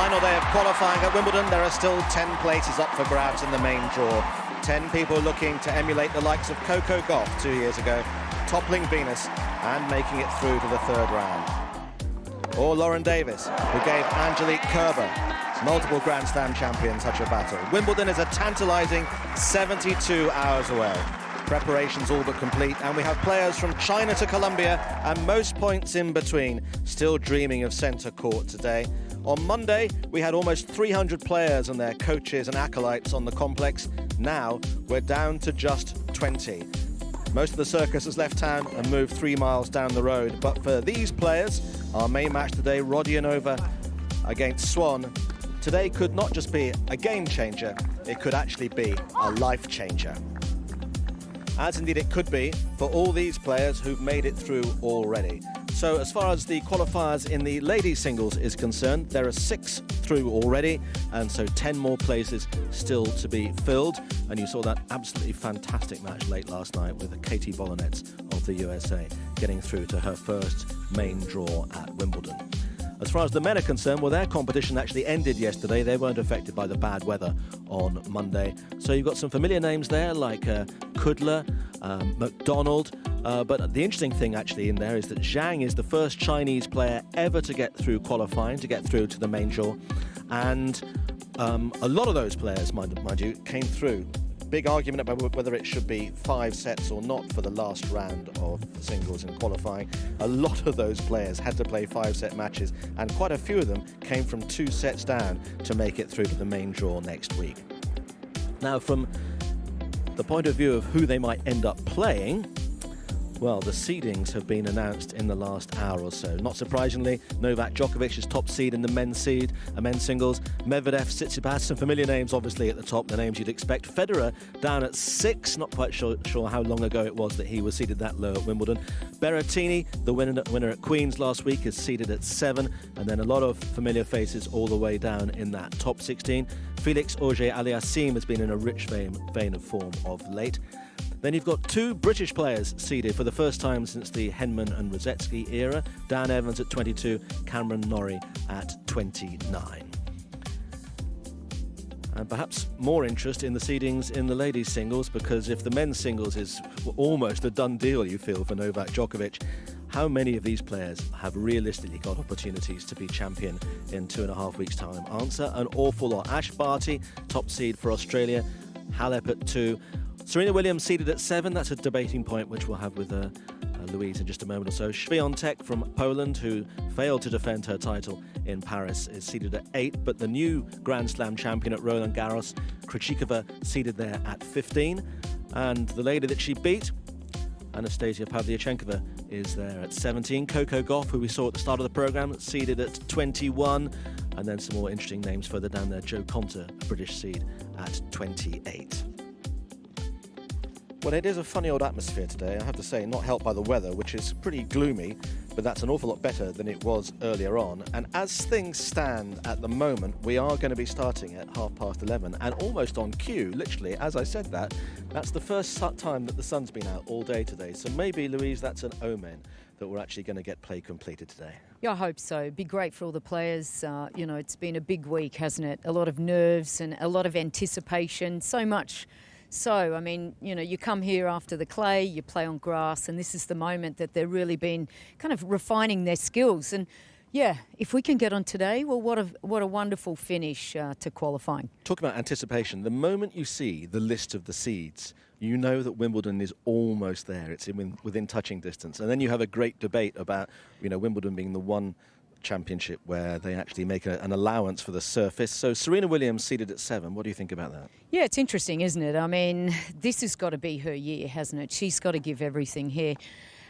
final day of qualifying at Wimbledon. There are still 10 places up for grabs in the main draw. 10 people looking to emulate the likes of Coco Gauff 2 years ago, toppling Venus and making it through to the third round. Or Lauren Davis, who gave Angelique Kerber, multiple Grand Slam champion, such a battle. Wimbledon is a tantalising 72 hours away. Preparations all but complete, and we have players from China to Colombia and most points in between still dreaming of centre court today. On Monday, we had almost 300 players and their coaches and acolytes on the complex. Now, we're down to just 20. Most of the circus has left town and moved 3 miles down the road. But for these players, our main match today, Rodionova against Swan, today could not just be a game changer, it could actually be a life changer. As indeed it could be for all these players who've made it through already. So as far as the qualifiers in the ladies singles is concerned, there are 6 through already, and so 10 more places still to be filled. And you saw that absolutely fantastic match late last night with Katie Bolonets of the USA getting through to her first main draw at Wimbledon. As far as the men are concerned, well, their competition actually ended yesterday. They weren't affected by the bad weather on Monday. So you've got some familiar names there like Kudler, McDonald. But the interesting thing actually in there is that Zhang is the first Chinese player ever to get through qualifying, to get through to the main draw. And a lot of those players, mind you, came through. Big argument about whether it should be 5 sets or not for the last round of singles and qualifying. A lot of those players had to play 5-set matches, and quite a few of them came from 2 sets down to make it through to the main draw next week. Now, from the point of view of who they might end up playing, well, the seedings have been announced in the last hour or so. Not surprisingly, Novak Djokovic is top seed in the men's singles. Medvedev, Tsitsipas, some familiar names obviously at the top, the names you'd expect. Federer down at 6, not quite sure how long ago it was that he was seeded that low at Wimbledon. Berrettini, the winner at Queen's last week, is seeded at 7, and then a lot of familiar faces all the way down in that top 16. Felix Auger-Aliassime has been in a rich vein of form of late. Then you've got 2 British players seeded for the first time since the Henman and Rosetsky era. Dan Evans at 22, Cameron Norrie at 29. And perhaps more interest in the seedings in the ladies' singles, because if the men's singles is almost a done deal, you feel, for Novak Djokovic, how many of these players have realistically got opportunities to be champion in 2.5 weeks' time? Answer, an awful lot. Ash Barty, top seed for Australia. Halep at 2. Serena Williams seeded at 7. That's a debating point which we'll have with Louise in just a moment or so. Świątek from Poland, who failed to defend her title in Paris, is seeded at 8. But the new Grand Slam champion at Roland Garros, Krejcikova, seeded there at 15. And the lady that she beat, Anastasia Pavlyuchenkova, is there at 17. Coco Gauff, who we saw at the start of the programme, seeded at 21. And then some more interesting names further down there. Jo Konta, a British seed, at 28. Well, it is a funny old atmosphere today, I have to say, not helped by the weather, which is pretty gloomy, but that's an awful lot better than it was earlier on. And as things stand at the moment, we are going to be starting at 11:30, and almost on cue, literally, as I said that, that's the first time that the sun's been out all day today. So maybe, Louise, that's an omen that we're actually going to get play completed today. Yeah, I hope so. It'd be great for all the players. You know, it's been a big week, hasn't it? A lot of nerves and a lot of anticipation, so much. So, I mean, you know, you come here after the clay, you play on grass, and this is the moment that they've really been kind of refining their skills. And yeah, if we can get on today, well, what a wonderful finish to qualifying. Talk about anticipation. The moment you see the list of the seeds, you know that Wimbledon is almost there. It's within touching distance. And then you have a great debate about, you know, Wimbledon being the one championship where they actually make an allowance for the surface. So Serena Williams seeded at 7. What do you think about that? Yeah, it's interesting, isn't it? I mean, this has got to be her year, hasn't it? She's got to give everything here.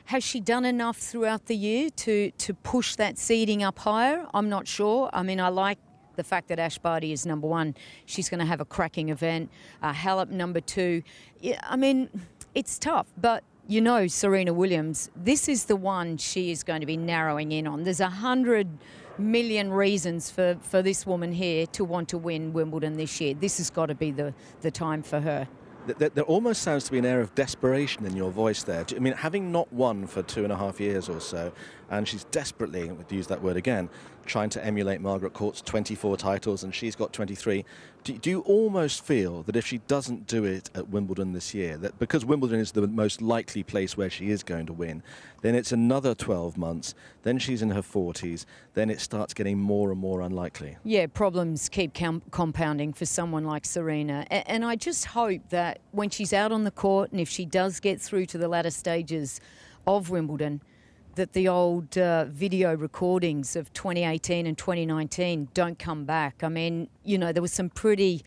Has she done enough throughout the year to push that seeding up higher? I'm not sure. I mean, I like the fact that Ash Barty is number 1. She's going to have a cracking event. Halep number 2. Yeah, I mean, it's tough, but you know, Serena Williams, this is the one she is going to be narrowing in on. There's 100 million reasons for this woman here to want to win Wimbledon this year. This has got to be the time for her. There almost sounds to be an air of desperation in your voice there. I mean, having not won for 2.5 years or so, and she's desperately, to use that word again, trying to emulate Margaret Court's 24 titles, and she's got 23. Do you almost feel that if she doesn't do it at Wimbledon this year, that because Wimbledon is the most likely place where she is going to win, then it's another 12 months, then she's in her 40s, then it starts getting more and more unlikely? Yeah, problems keep compounding for someone like Serena. And I just hope that when she's out on the court, and if she does get through to the latter stages of Wimbledon, that the old video recordings of 2018 and 2019 don't come back. I mean, you know, there was some pretty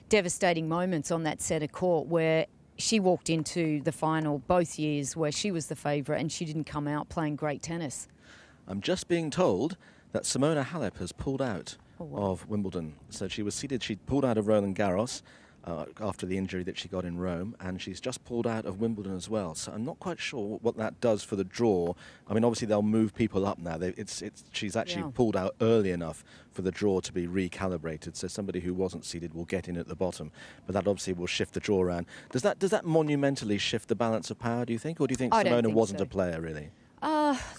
devastating moments on that centre court where she walked into the final both years where she was the favourite and she didn't come out playing great tennis. I'm just being told that Simona Halep has pulled out of Wimbledon. So she was seeded, she pulled out of Roland Garros after the injury that she got in Rome, and she's just pulled out of Wimbledon as well. So I'm not quite sure what that does for the draw. I mean, obviously they'll move people up now. She's actually pulled out early enough for the draw to be recalibrated. So somebody who wasn't seeded will get in at the bottom, but that obviously will shift the draw around. Does that monumentally shift the balance of power, do you think, or do you think Simona wasn't a player really?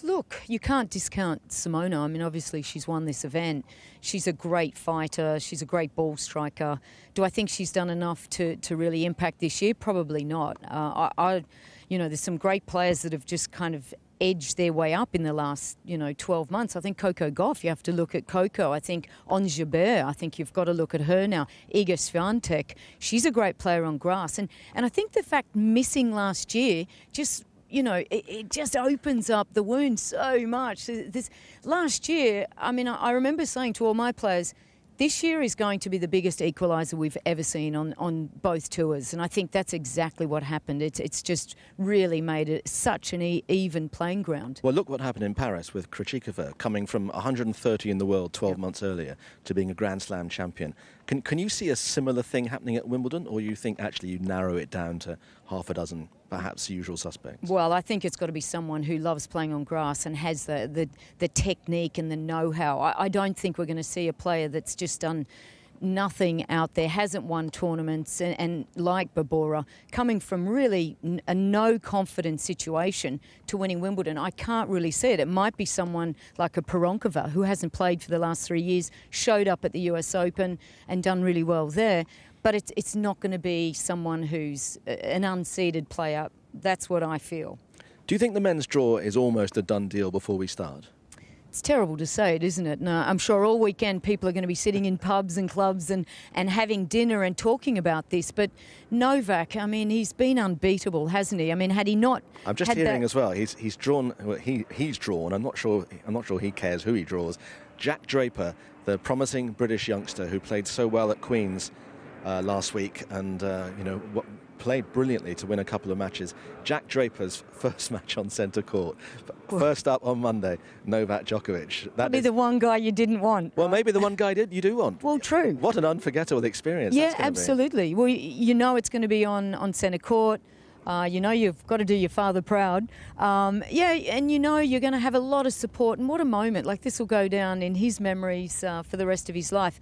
Look, you can't discount Simona. I mean, obviously she's won this event. She's a great fighter. She's a great ball striker. Do I think she's done enough to really impact this year? Probably not. You know, there's some great players that have just kind of edged their way up in the last, 12 months. I think Coco Gauff, you have to look at Coco. I think Ons Jabeur, I think you've got to look at her now. Iga Swiatek, she's a great player on grass. And I think the fact missing last year just... it just opens up the wound so much. Last year, I mean, I remember saying to all my players, this year is going to be the biggest equaliser we've ever seen on both tours. And I think that's exactly what happened. It's just really made it such an even playing ground. Well, look what happened in Paris with Krejcikova, coming from 130 in the world 12 months earlier to being a Grand Slam champion. Can you see a similar thing happening at Wimbledon, or you think actually you narrow it down to half a dozen, perhaps, usual suspects? Well, I think it's got to be someone who loves playing on grass and has the technique and the know-how. I don't think we're going to see a player that's just done nothing out there, hasn't won tournaments, and like Barbora, coming from really a no-confidence situation to winning Wimbledon, I can't really see it. It might be someone like a Pironkova, who hasn't played for the last 3 years, showed up at the US Open and done really well there, but it's not going to be someone who's an unseeded player. That's what I feel. Do you think the men's draw is almost a done deal before we start? It's terrible to say it, isn't it? No, I'm sure all weekend people are going to be sitting in pubs and clubs and having dinner and talking about this. But Novak, I mean, he's been unbeatable, hasn't he? I mean, had he not... I'm just hearing as well, he's drawn... Well, he's drawn, I'm not sure he cares who he draws. Jack Draper, the promising British youngster who played so well at Queen's last week and, played brilliantly to win a couple of matches. Jack Draper's first match on centre court. First up on Monday, Novak Djokovic. That'd be the one guy you didn't want. Well, maybe the one guy you do want. Well, true. What an unforgettable experience. Yeah, absolutely. Well, it's going to be on centre court. You've got to do your father proud. And you're going to have a lot of support. And what a moment. Like, this will go down in his memories for the rest of his life.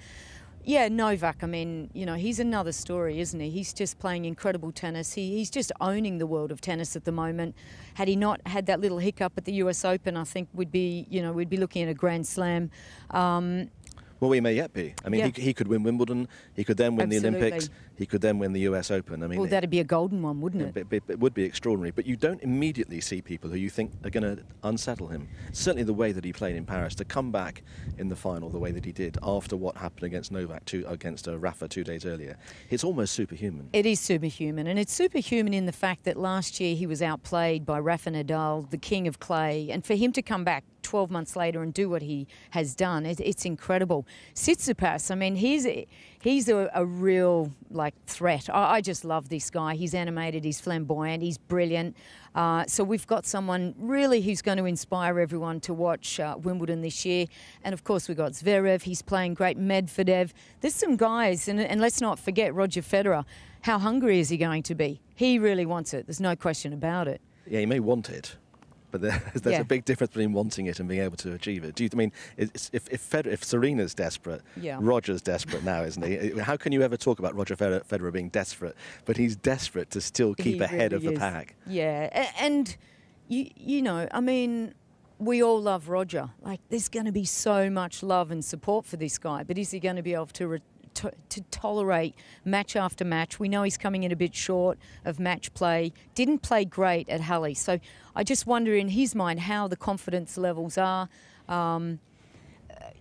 Yeah, Novak, I mean, he's another story, isn't he? He's just playing incredible tennis. He's just owning the world of tennis at the moment. Had he not had that little hiccup at the US Open, I think we'd be looking at a Grand Slam. Well, we may yet be. I mean, he could win Wimbledon. He could then win the Olympics. He could then win the US Open. I mean, well, that'd be a golden one, wouldn't it? It would be extraordinary. But you don't immediately see people who you think are going to unsettle him. Certainly the way that he played in Paris, to come back in the final the way that he did after what happened against against Rafa 2 days earlier, it's almost superhuman. It is superhuman. And it's superhuman in the fact that last year he was outplayed by Rafa Nadal, the king of clay. And for him to come back 12 months later and do what he has done, it's incredible. Tsitsipas, I mean, he's a real threat. I just love this guy. He's animated, he's flamboyant, he's brilliant. So we've got someone really who's going to inspire everyone to watch Wimbledon this year. And of course we've got Zverev, he's playing great. Medvedev. There's some guys, and let's not forget Roger Federer. How hungry is he going to be? He really wants it. There's no question about it. Yeah, he may want it. but there's a big difference between wanting it and being able to achieve it. Do you I mean if Serena's desperate, Roger's desperate now, isn't he? How can you ever talk about Roger Federer being desperate? But he's desperate to still keep ahead of the pack. Yeah, and you know, I mean, we all love Roger. Like, there's going to be so much love and support for this guy, but is he going to be able to tolerate match after match? We know he's coming in a bit short of match play. Didn't play great at Halle. So I just wonder in his mind how the confidence levels are.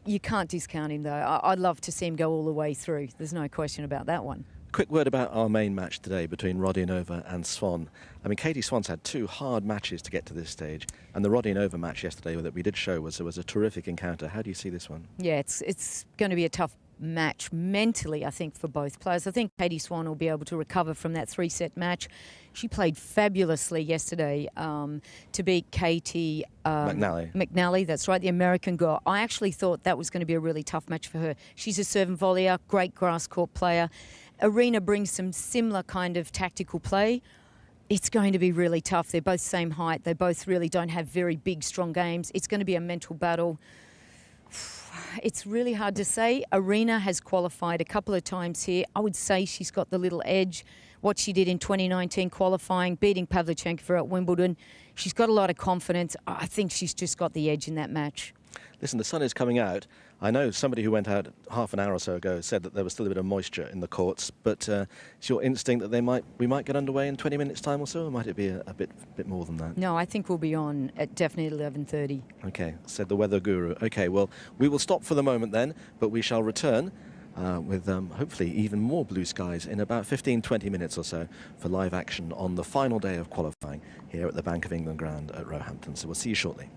You can't discount him, though. I'd love to see him go all the way through. There's no question about that one. Quick word about our main match today between Rodionova and Swan. I mean, Katie Swan's had 2 hard matches to get to this stage, and the Rodionova match yesterday that we did show was a terrific encounter. How do you see this one? Yeah, it's going to be a tough match mentally, I think, for both players. I think Katie Swan will be able to recover from that 3-set match. She played fabulously yesterday to beat Katie McNally, that's right, the American girl. I actually thought that was going to be a really tough match for her. She's a serve and volleyer, great grass court player. Arina brings some similar kind of tactical play. It's going to be really tough. They're both same height. They both really don't have very big, strong games. It's going to be a mental battle. It's really hard to say. Arina has qualified a couple of times here. I would say she's got the little edge. What she did in 2019 qualifying, beating Pavlyuchenkova at Wimbledon, she's got a lot of confidence. I think she's just got the edge in that match. Listen, the sun is coming out. I know somebody who went out half an hour or so ago said that there was still a bit of moisture in the courts, but it's your instinct that we might get underway in 20 minutes' time or so, or might it be a bit more than that? No, I think we'll be on at definitely 11:30. Okay, said the weather guru. Okay, well, we will stop for the moment then, but we shall return with hopefully even more blue skies in about 15-20 minutes or so for live action on the final day of qualifying here at the Bank of England ground at Roehampton. So we'll see you shortly.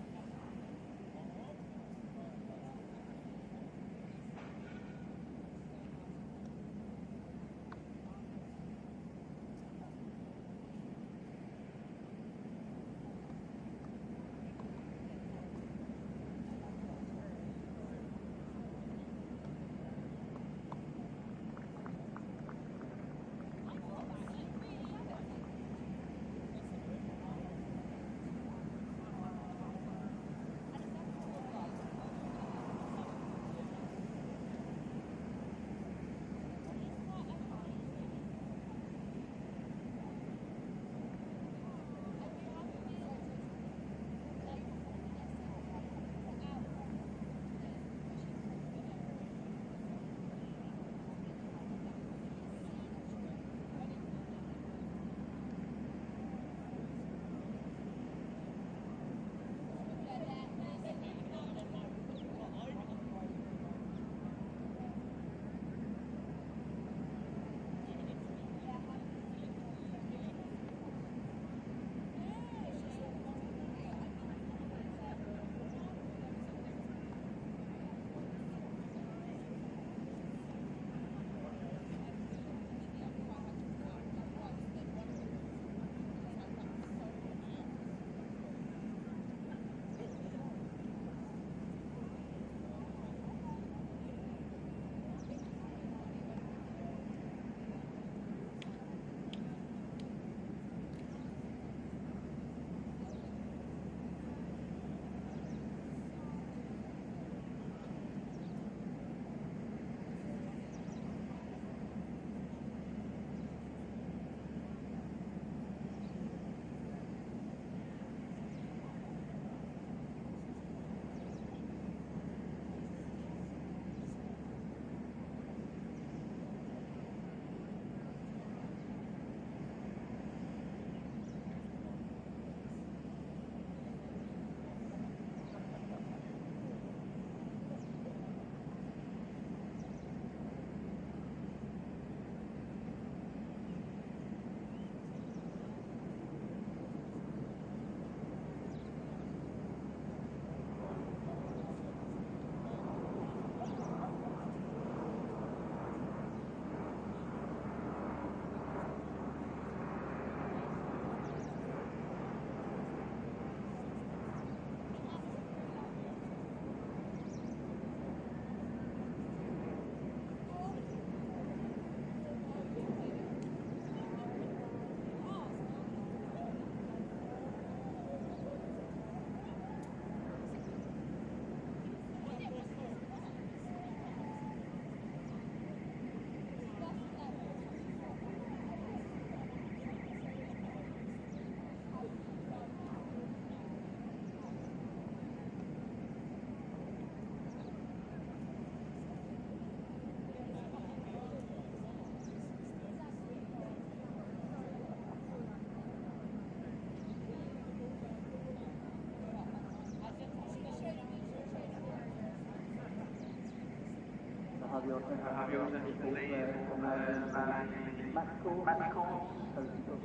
have your attention please for players managing match course, hosting for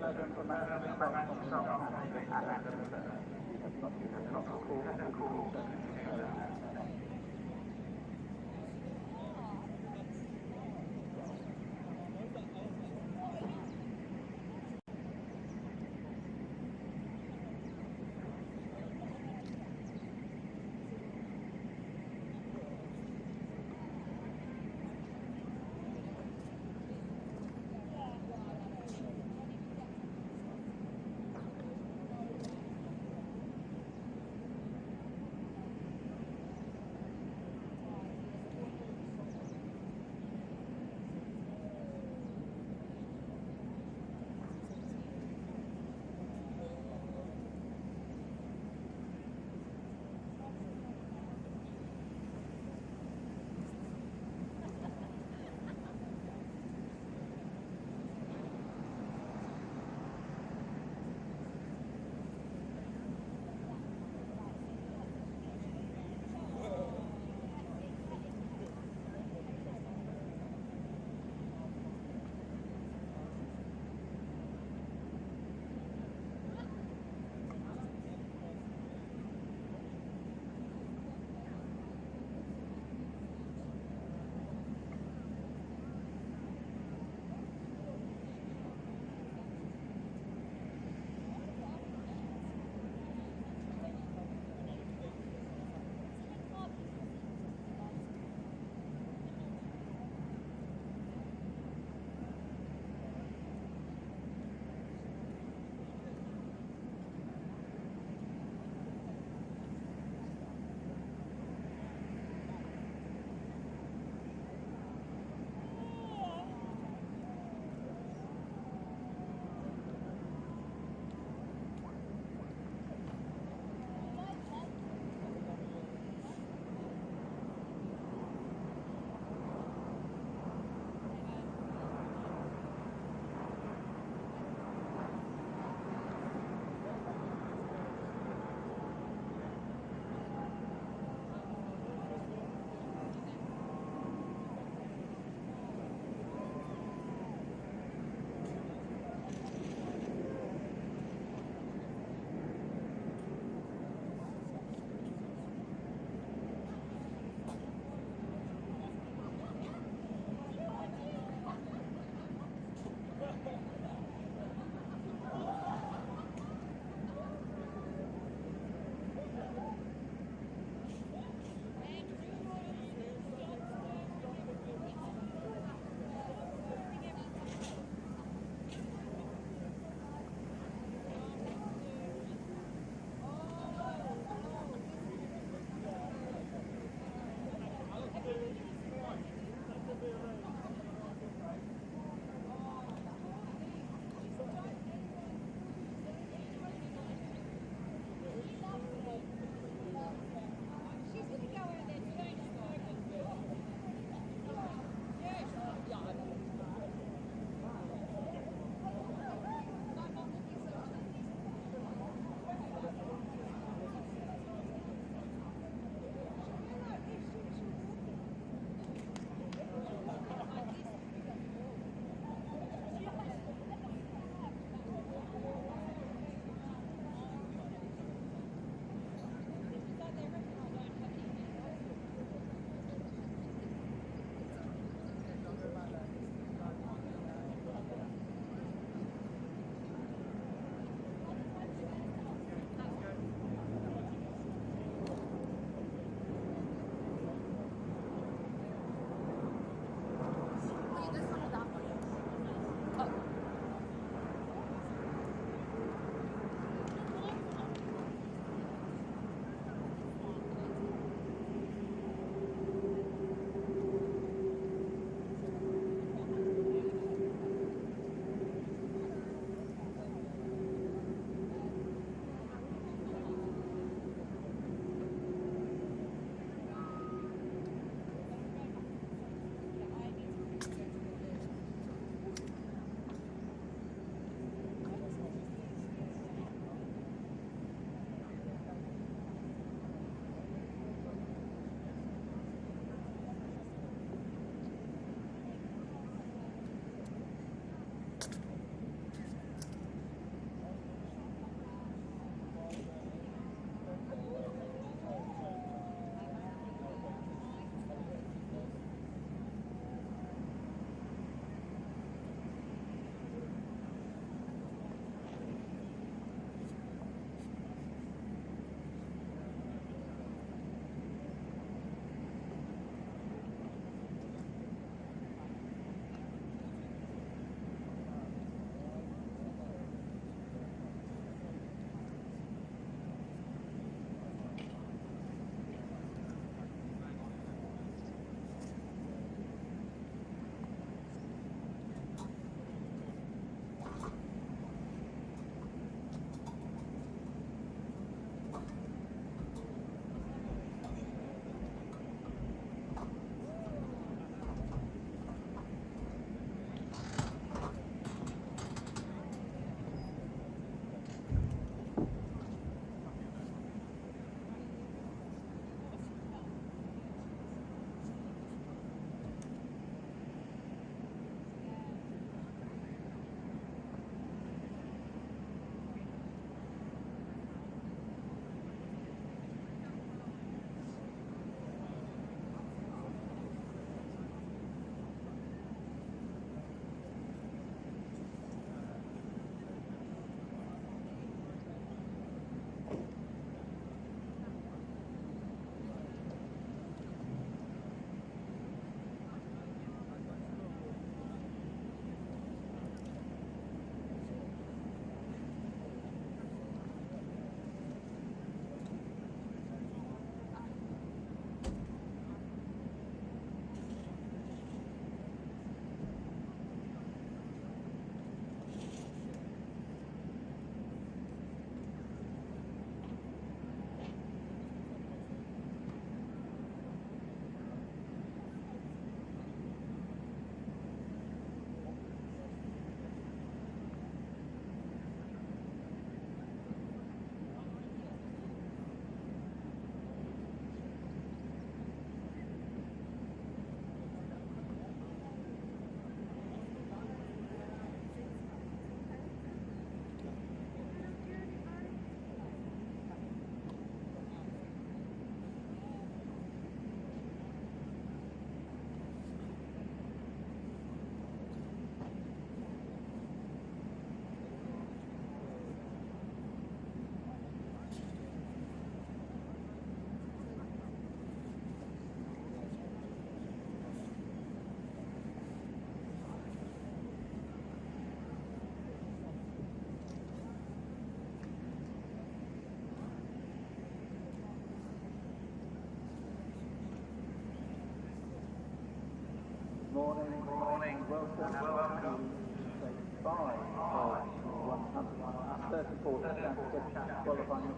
morning, and welcome to stage 5 of the 134th Championship qualifying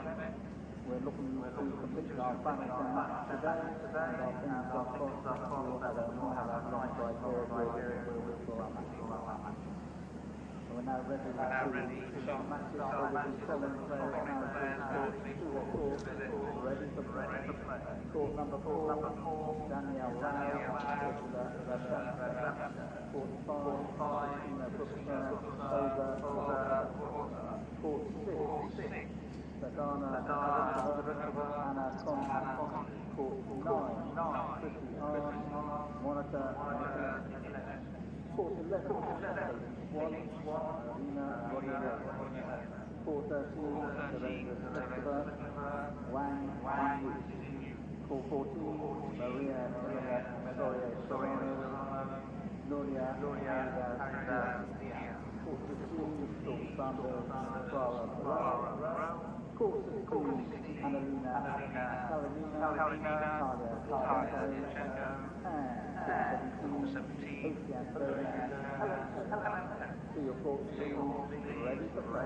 event. We're looking to complete our final count today, and our fingers are crossed that we'll have a long break here for our match. We're now ready to start matches, so we'll be following players now to their court, ready for play. Court number 4, Danielle Rao, court 5, Tina Brookshire, over, court 6, Sadana Anna Con, court 9, Chrissy Arn, Monica court 11, Arina Rodionova, court 13, Teresa Wang, court 14, Maria Soraya, Nuria court 15, Phil Sanders, Clara court 16, Annalena Kalinina, Talia and court 17, to your court, ready for play.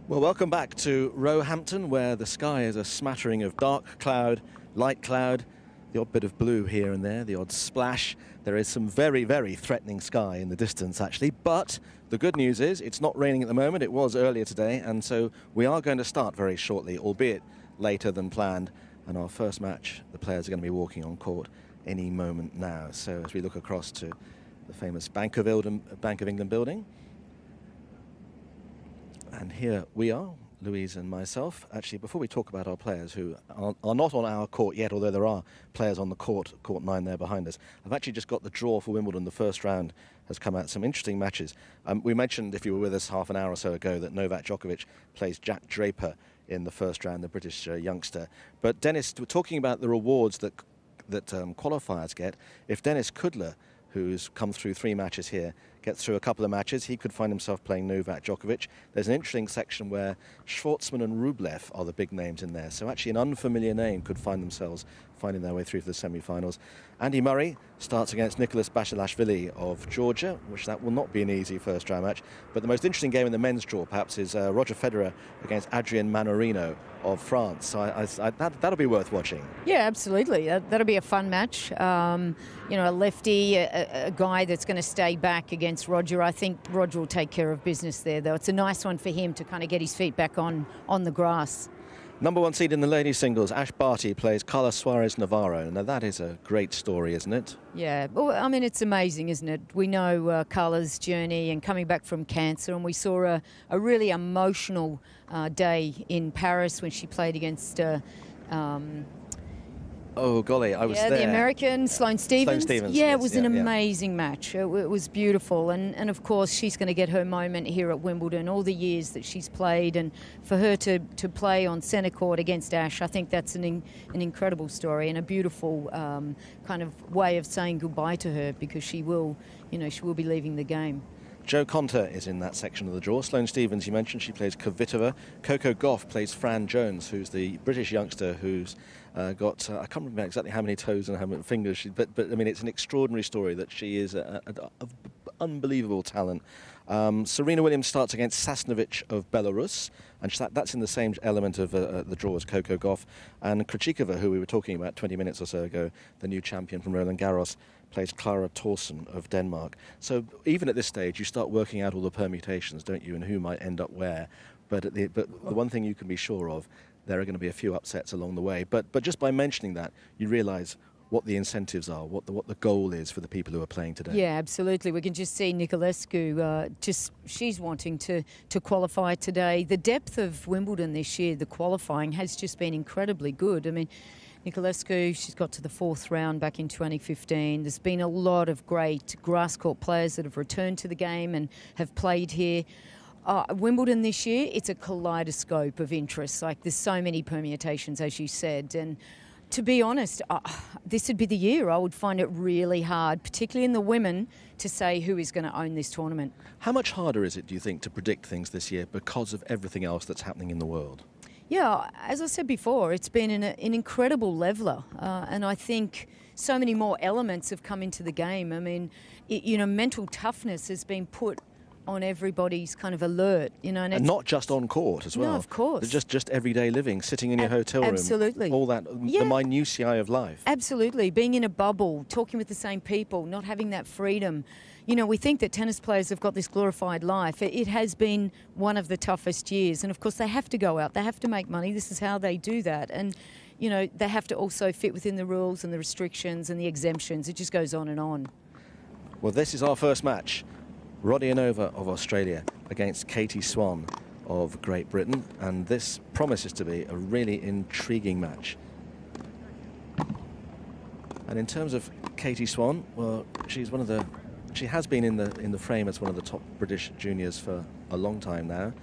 Well, welcome back to Roehampton, where the sky is a smattering of dark cloud, light cloud, the odd bit of blue here and there, the odd splash. There is some very, very threatening sky in the distance, actually. But the good news is it's not raining at the moment. It was earlier today, and so we are going to start very shortly, albeit later than planned. And our first match, the players are going to be walking on court any moment now. So as we look across to the famous Bank of England building. And here we are, Louise and myself. Actually, before we talk about our players who are not on our court yet, although there are players on the court 9 there behind us, I've actually just got the draw for Wimbledon. The first round has come out. Some interesting matches. We mentioned, if you were with us half an hour or so ago, that Novak Djokovic plays Jack Draper in the first round, the British youngster. But Dennis, we're talking about the rewards that qualifiers get. If Dennis Kudla, who's come through 3 matches here, gets through a couple of matches, he could find himself playing Novak Djokovic. There's an interesting section where Schwartzman and Rublev are the big names in there. So actually an unfamiliar name could find themselves finding their way through to the semi-finals. Andy Murray starts against Nicholas Basilashvili of Georgia, which that will not be an easy first round match. But the most interesting game in the men's draw perhaps is Roger Federer against Adrien Manarino of France. So that'll be worth watching. Yeah, absolutely. That'll be a fun match. A lefty, a guy that's going to stay back against Roger. I think Roger will take care of business there, though. It's a nice one for him to kind of get his feet back on the grass. Number 1 seed in the ladies singles, Ash Barty plays Carla Suarez Navarro. Now that is a great story, isn't it? Yeah, well, I mean, it's amazing, isn't it? We know Carla's journey and coming back from cancer, and we saw a really emotional day in Paris when she played against oh, golly, I was there. The American, Sloane Stephens. Yeah, it was an amazing match. It was beautiful. And of course, she's going to get her moment here at Wimbledon, all the years that she's played. And for her to play on centre court against Ash, I think that's an incredible story and a beautiful kind of way of saying goodbye to her, because she will be leaving the game. Jo Konta is in that section of the draw. Sloane Stephens, you mentioned, she plays Kvitova. Coco Gauff plays Fran Jones, who's the British youngster who's got, I can't remember exactly how many toes and how many fingers, but I mean, it's an extraordinary story that she is an unbelievable talent. Serena Williams starts against Sasnovich of Belarus, and that's in the same element of the draw as Coco Gauff. And Krejcikova, who we were talking about 20 minutes or so ago, the new champion from Roland Garros, plays Clara Tauson of Denmark. So even at this stage, you start working out all the permutations, don't you, and who might end up where. But the one thing you can be sure of, there are going to be a few upsets along the way. But just by mentioning that, you realise what the incentives are, what the goal is for the people who are playing today. Yeah, absolutely. We can just see Niculescu, she's wanting to qualify today. The depth of Wimbledon this year, the qualifying, has just been incredibly good. I mean, Niculescu, she's got to the 4th round back in 2015. There's been a lot of great grass court players that have returned to the game and have played here. Wimbledon this year, it's a kaleidoscope of interests. Like, there's so many permutations, as you said. And to be honest, this would be the year. I would find it really hard, particularly in the women, to say who is going to own this tournament. How much harder is it, do you think, to predict things this year because of everything else that's happening in the world? Yeah, as I said before, it's been an incredible leveller, and I think so many more elements have come into the game. I mean, mental toughness has been put on everybody's kind of alert, and not just on court as well. No, of course. Just everyday living, sitting in your hotel room. Absolutely. All that, the minutiae of life. Absolutely. Being in a bubble, talking with the same people, not having that freedom. We think that tennis players have got this glorified life. It has been one of the toughest years. And, of course, they have to go out. They have to make money. This is how they do that. And, they have to also fit within the rules and the restrictions and the exemptions. It just goes on and on. Well, this is our first match. Rodionova of Australia against Katie Swan of Great Britain. And this promises to be a really intriguing match. And in terms of Katie Swan, well, she has been in the frame as one of the top British juniors for a long time now,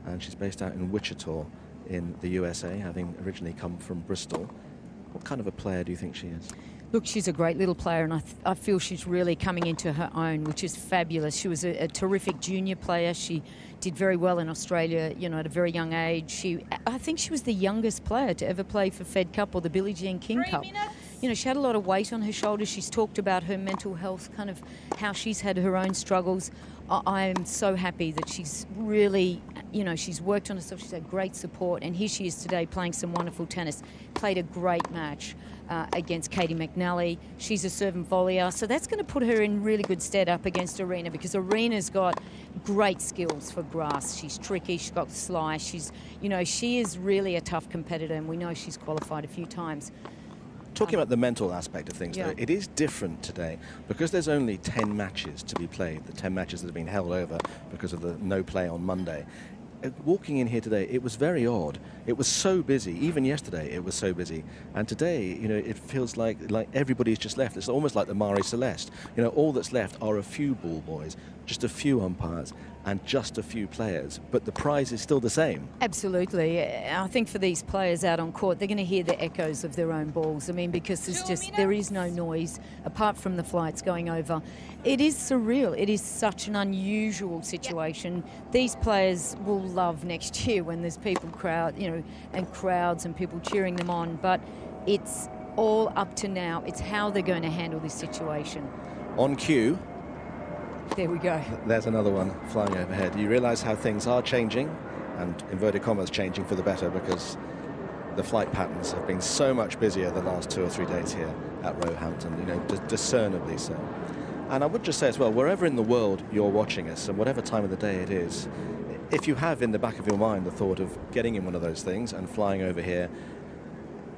and she's based out in Wichita in the USA, having originally come from Bristol. What kind of a player do you think she is? Look, she's a great little player, and I feel she's really coming into her own, which is fabulous. She was a terrific junior player. She did very well in Australia, at a very young age. I think she was the youngest player to ever play for Fed Cup or the Billie Jean King Cup. you know, she had a lot of weight on her shoulders. She's talked about her mental health, kind of how she's had her own struggles. I am so happy that she's really, you know, she's worked on herself. She's had great support, and here she is today playing some wonderful tennis. Played a great match against Katie McNally. She's a servant volleyer, so that's going to put her in really good stead up against Arina, because Arina's got great skills for grass. She's tricky, she's got slice, she's, you know, she is really a tough competitor, and we know she's qualified a few times. Talking about the mental aspect of things, Yeah. though, it is different today because there's only 10 matches to be played, the 10 matches that have been held over because of the no play on Monday. Walking in here today, it was very odd. It was so busy. Even yesterday, it was so busy. And today, you know, it feels like everybody's just left. It's almost like the Marie Celeste. You know, all that's left are a few ball boys, just a few umpires, and just a few players. But the prize is still the same. Absolutely. I think for these players out on court, they're going to hear the echoes of their own balls. I mean, because there is no noise apart from the flights going over. It is surreal. It is such an unusual situation. These players will love next year when there's people and crowds and people cheering them on. But it's all up to now. It's how they're going to handle this situation. On cue. There we go. There's another one flying overhead. You realise how things are changing, and inverted commas changing for the better, because the flight patterns have been so much busier the last 2 or 3 days here at Roehampton, you know, discernibly so. And I would just say as well, wherever in the world you're watching us, and whatever time of the day it is, if you have in the back of your mind the thought of getting in one of those things and flying over here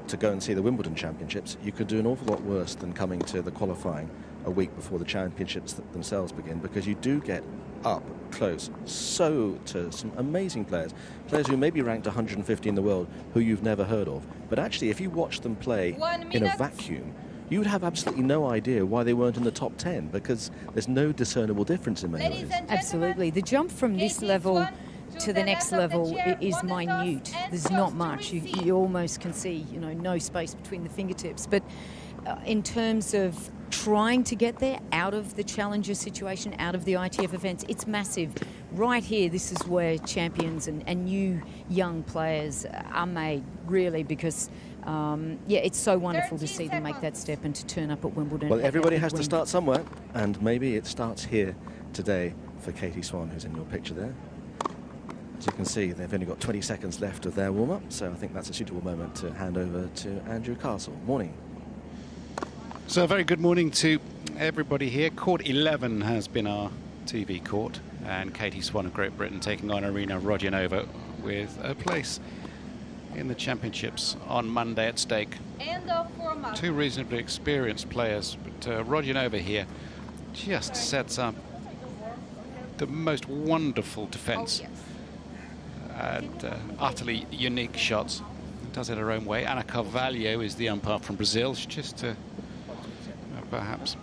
to go and see the Wimbledon Championships, you could do an awful lot worse than coming to the qualifying a week before the championships themselves begin, because you do get up close to some amazing players who may be ranked 150 in the world, who you've never heard of. But actually, if you watch them play in a vacuum, you would have absolutely no idea why they weren't in the top 10, because there's no discernible difference in many ways. Absolutely. The jump from this level to the next level is minute. There's not much. You almost can see, you know, no space between the fingertips. But in terms of trying to get there out of the challenger situation, out of the ITF events, it's massive. Right here, this is where champions and new young players are made, really, because it's so wonderful to see them make that step and to turn up at Wimbledon. Well, everybody has to start somewhere, and maybe it starts here today for Katie Swan, who's in your picture there. As you can see, they've only got 20 seconds left of their warm-up, so I think that's a suitable moment to hand over to Andrew Castle. Morning. So a very good morning to everybody here. Court 11 has been our TV court, and Katie Swan of Great Britain taking on Arina Rodionova with a place in the championships on Monday at stake. Two reasonably experienced players, but Rodionova here just sets up the most wonderful defense and utterly unique shots. Does it her own way. Ana Carvalho is the umpire from Brazil. She's just perhaps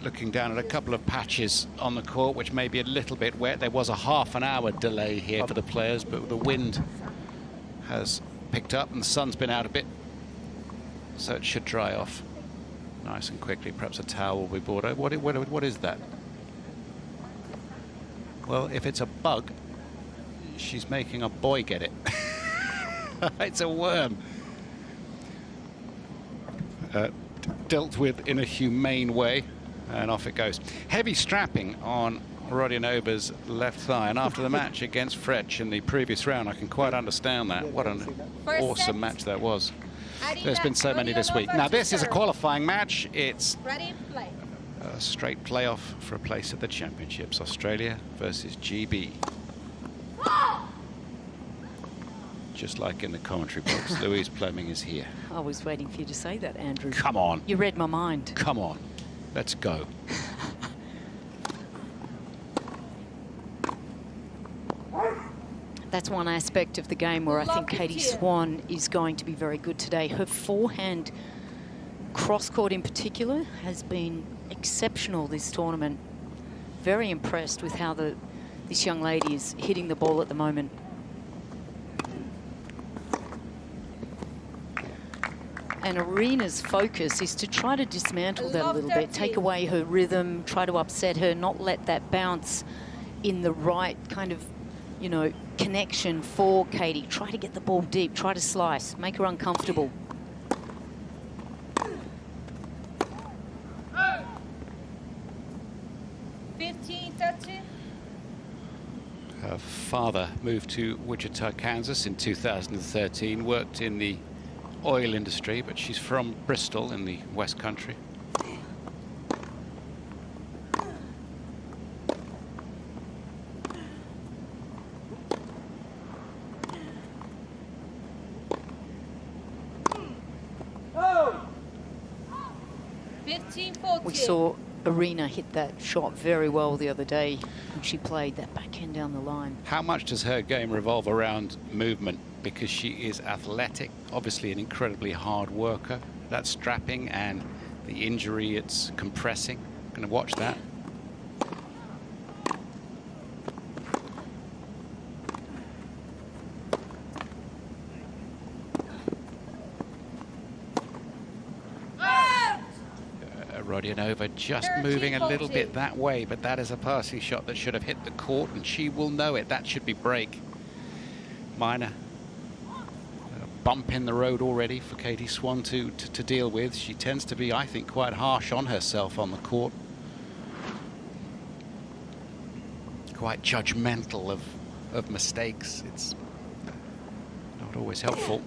looking down at a couple of patches on the court, which may be a little bit wet. There was a half-an-hour delay here for the players, but the wind has picked up and the sun's been out a bit, so it should dry off nice and quickly. Perhaps a towel will be brought over. What is that? Well, if it's a bug, she's making a boy get it. It's a worm. Dealt with in a humane way, and off it goes. Heavy strapping on Rodionova's left thigh, and after the match against Fretch in the previous round, I can quite understand that. What an awesome match that was. There's been so many this week. Now this is a qualifying match. It's a straight playoff for a place at the championships. Australia versus GB. Just like in the commentary box, Louise Fleming is here. I was waiting for you to say that, Andrew. Come on. You read my mind. Come on. Let's go. That's one aspect of the game where I think Katie Swan is going to be very good today. Her forehand cross-court in particular has been exceptional this tournament. Very impressed with how this young lady is hitting the ball at the moment. And Arina's focus is to try to dismantle that a little bit, take away her rhythm, try to upset her, not let that bounce in the right kind of, you know, connection for Katie. Try to get the ball deep, try to slice, make her uncomfortable. Her father moved to Wichita, Kansas in 2013, worked in the oil industry, but she's from Bristol in the West Country. We saw Arina hit that shot very well the other day when she played that backhand down the line. How much does her game revolve around movement? Because she is athletic, obviously an incredibly hard worker. That strapping and the injury it's compressing. Going to watch that. Rodionova just moving a little bit that way, but that is a passing shot that should have hit the court, and she will know it. That should be break. Minor bump in the road already for Katie Swan to deal with. She tends to be, I think, quite harsh on herself on the court. Quite judgmental of mistakes. It's not always helpful.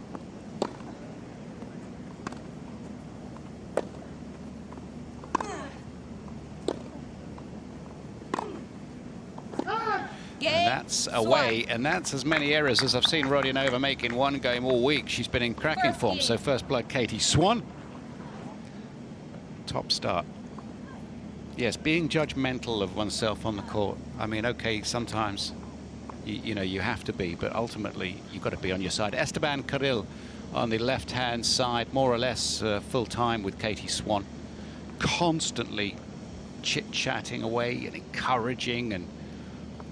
And that's away, and that's as many errors as I've seen Rodionova make in one game all week. She's been in cracking form. So first blood, Katie Swan. Top start. Yes, being judgmental of oneself on the court. I mean, okay, sometimes you know you have to be, but ultimately you've got to be on your side. Esteban Carril on the left-hand side, more or less full time with Katie Swan, constantly chit-chatting away and encouraging and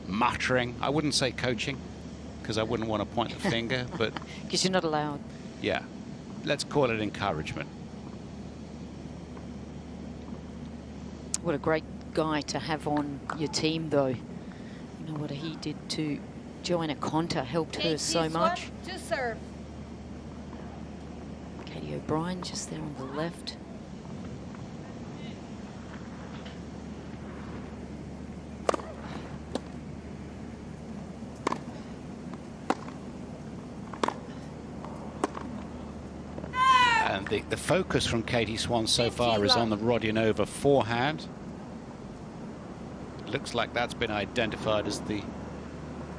muttering. I wouldn't say coaching, because I wouldn't want to point the finger, but because you're not allowed. Yeah, let's call it encouragement. What a great guy to have on your team, though. You know what he did to Joanna Konta, helped her so much. To serve. Katie O'Brien just there on the left. And the focus from Katie Swan so far is on the Rodionova forehand. Looks like that's been identified as the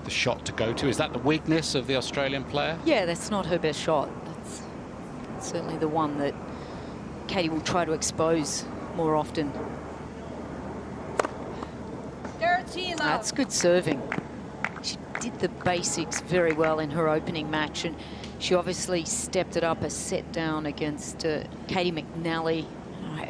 shot to go to. Is that the weakness of the Australian player? Yeah, that's not her best shot. That's certainly the one that Katie will try to expose more often. That's good serving. She did the basics very well in her opening match, and she obviously stepped it up a set down against Katie McNally.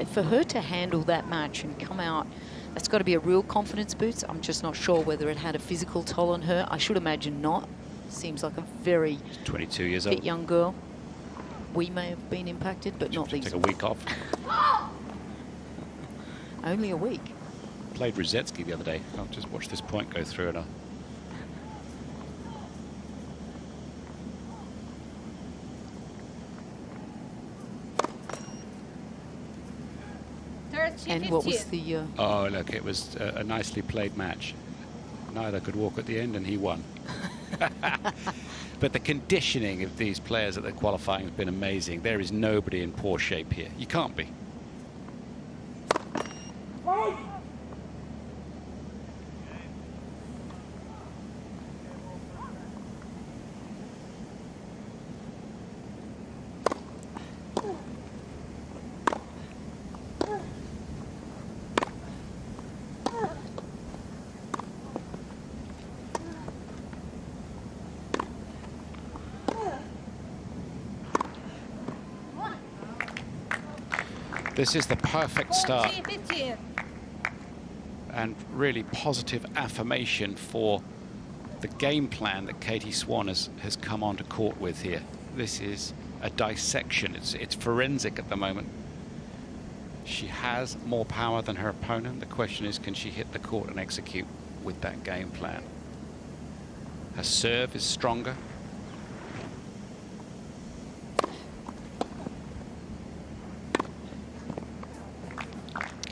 For her to handle that match and come out, that's got to be a real confidence boost. I'm just not sure whether it had a physical toll on her. I should imagine not. Seems like a very 22 years fit old young girl. We may have been impacted, but not these. Take a week off. Only a week. Played Ruzetsky the other day. I'll just watch this point go through and And what was the... Oh, look, it was a nicely played match. Neither could walk at the end, and he won. But the conditioning of these players at the qualifying has been amazing. There is nobody in poor shape here. You can't be. This is the perfect start and really positive affirmation for the game plan that Katie Swan has come onto court with here. This is a dissection. It's forensic at the moment. She has more power than her opponent. The question is, can she hit the court and execute with that game plan? Her serve is stronger.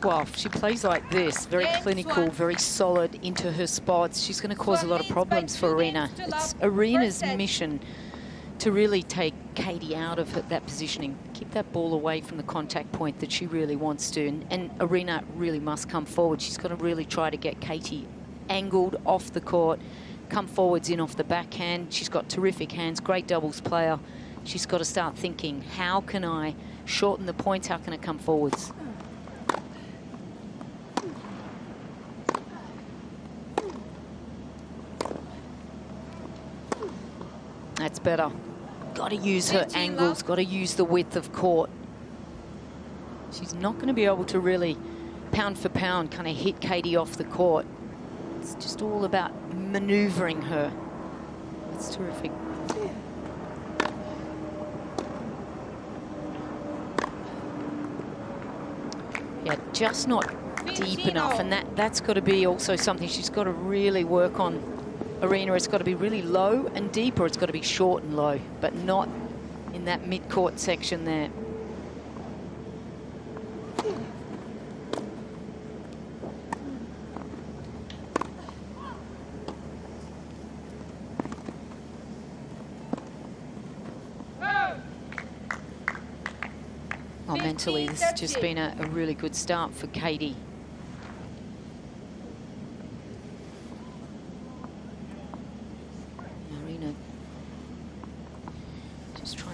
Well, if she plays like this, very clinical, very solid into her spots, she's going to cause a lot of problems for Arina. It's Arina's mission to really take Katie out of that positioning, keep that ball away from the contact point that she really wants to. And Arina really must come forward. She's got to really try to get Katie angled off the court, come forwards in off the backhand. She's got terrific hands, great doubles player. She's got to start thinking, how can I shorten the points? How can I come forwards? That's better. Got to use her angles, got to use the width of court. She's not going to be able to really, pound for pound, kind of hit Katie off the court. It's just all about manoeuvring her. It's terrific. Yeah, just not deep enough, and that's got to be also something she's got to really work on. Arina, it's got to be really low and deep, or it's got to be short and low, but not in that mid-court section there. Oh, mentally, this has just been a really good start for Katie.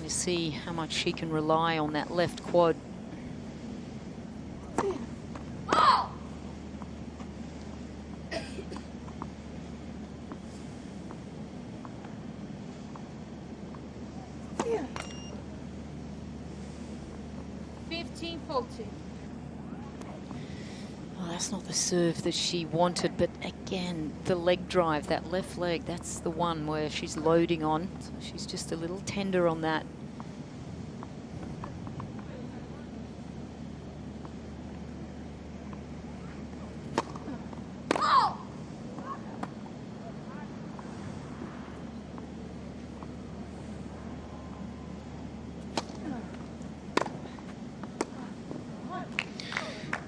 See how much she can rely on that left quad. Oh! Yeah. 15-14. Well, that's not the serve that she wanted, but again, the leg drive, that left leg, that's the one where she's loading on. So she's just a little tender on that.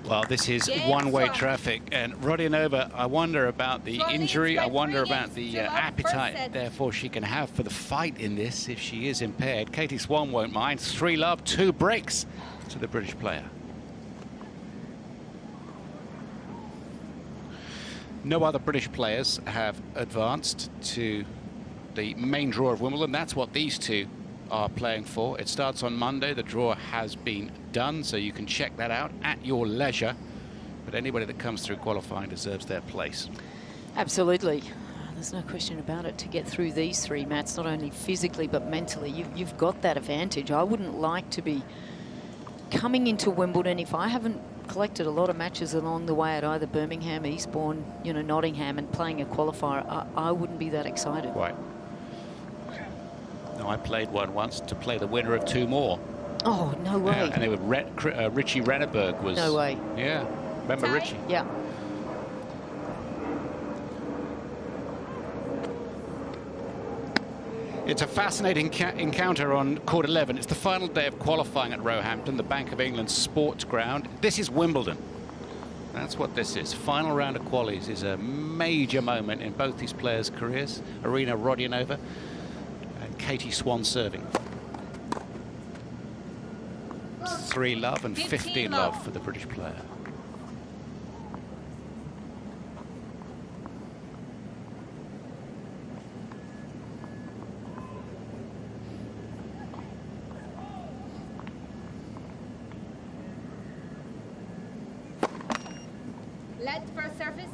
Well, this is one-way traffic, and Rodionova, I wonder about the injury, I wonder about the appetite, therefore, she can have for the fight in this if she is impaired. Katie Swan won't mind. 3-love, 2 breaks to the British player. No other British players have advanced to the main draw of Wimbledon. That's what these two are playing for. It starts on Monday. The draw has been done, so you can check that out at your leisure. But anybody that comes through qualifying deserves their place. Absolutely. There's no question about it. To get through these three mats, not only physically but mentally, you've got that advantage. I wouldn't like to be coming into Wimbledon if I haven't collected a lot of matches along the way at either Birmingham, Eastbourne, you know, Nottingham, and playing a qualifier. I wouldn't be that excited. Right. No, I played one once to play the winner of 2 more. Oh, no way. And it was Richie Renneberg was... No way. Yeah. Remember Richie? Yeah. It's a fascinating encounter on court 11. It's the final day of qualifying at Roehampton, the Bank of England sports ground. This is Wimbledon. That's what this is. Final round of qualies is a major moment in both these players' careers. Arina Rodionova and Katie Swan serving. 3-love and 15-love for the British player. Let for service.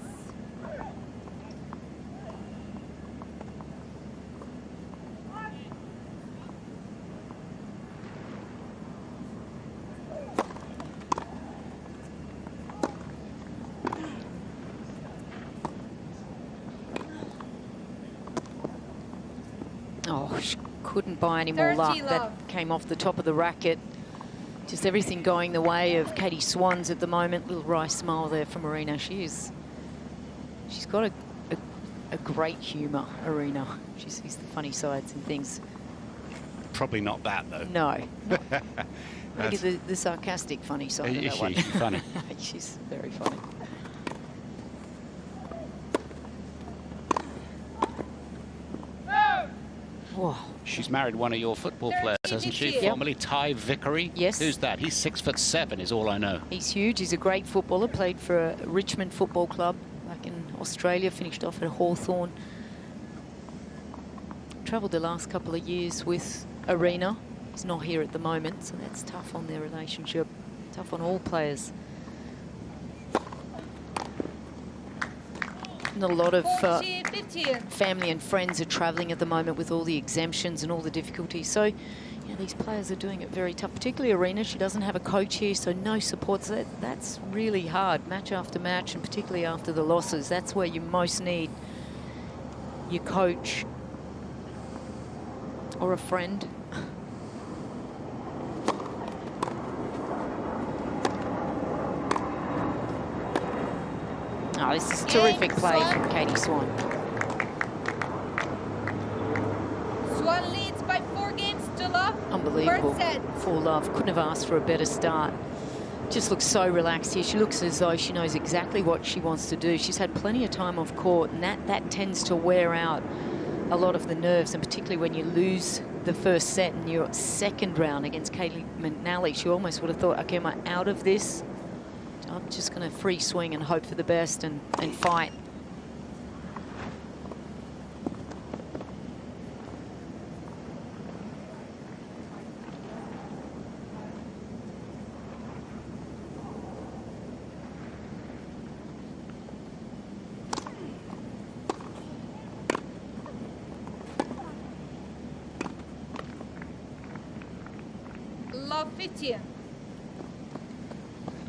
Oh, she couldn't buy any more luck. That came off the top of the racket. Just everything going the way of Katie Swan's at the moment. Little wry smile there from Arina. She's got a great humour, Arina. She sees the funny sides and things. Probably not that, though. No. Maybe the sarcastic, funny side of that one. Is she funny? She's very funny. Whoa. She's married one of your football players, hasn't she? Yep. Formerly Ty Vickery. Yes. Who's that? He's 6'7", is all I know. He's huge. He's a great footballer. Played for Richmond Football Club back in Australia. Finished off at Hawthorn. Travelled the last couple of years with Arina. He's not here at the moment, so that's tough on their relationship. Tough on all players. And a lot of family and friends are travelling at the moment with all the exemptions and all the difficulties. So, you know, these players are doing it very tough, particularly Arina. She doesn't have a coach here, so no support. So that's really hard, match after match, and particularly after the losses. That's where you most need your coach or a friend. Oh, this is terrific play from Katie Swan. Swan leads by 4 games to love. Unbelievable. First set. 4-love. Couldn't have asked for a better start. Just looks so relaxed here. She looks as though she knows exactly what she wants to do. She's had plenty of time off court, and that tends to wear out a lot of the nerves, and particularly when you lose the first set in your second round against Kaylee McNally. She almost would have thought, okay, am I out of this? I'm just going to free swing and hope for the best and fight. Love 15.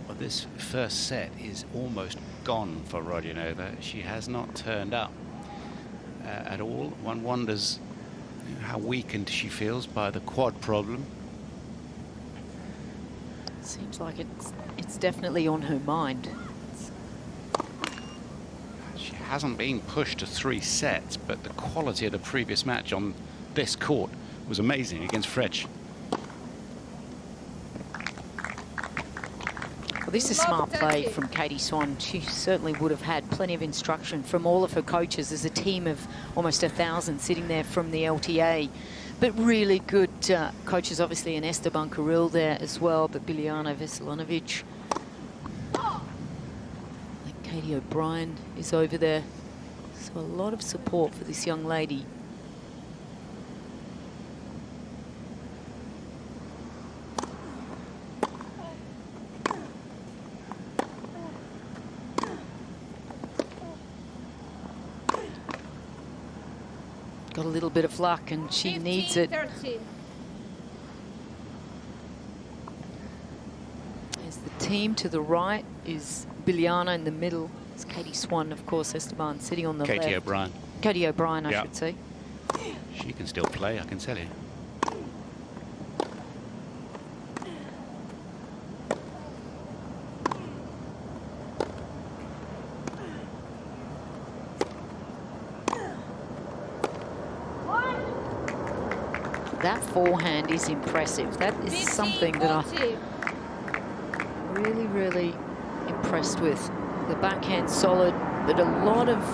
Well, this first set is almost gone for Rodionova. She has not turned up at all. One wonders how weakened she feels by the quad problem. Seems like it's definitely on her mind. She hasn't been pushed to 3 sets, but the quality of the previous match on this court was amazing against Fretch. Well, this is smart play from Katie Swan. She certainly would have had plenty of instruction from all of her coaches. There's a team of almost 1,000 sitting there from the LTA. But really good coaches, obviously, and Esteban Carril there as well, but Biljana Veselinovic. I think Katie O'Brien is over there. So a lot of support for this young lady. Got a little bit of luck, and she needs it. 30. As the team to the right is Biljana in the middle. It's Katie Swan, of course, Esteban sitting on the left. Katie O'Brien. Katie O'Brien, I Yeah. should say. She can still play, I can tell you. That forehand is impressive. That is 15, something that 40. I'm really, really impressed with. The backhand solid, but a lot of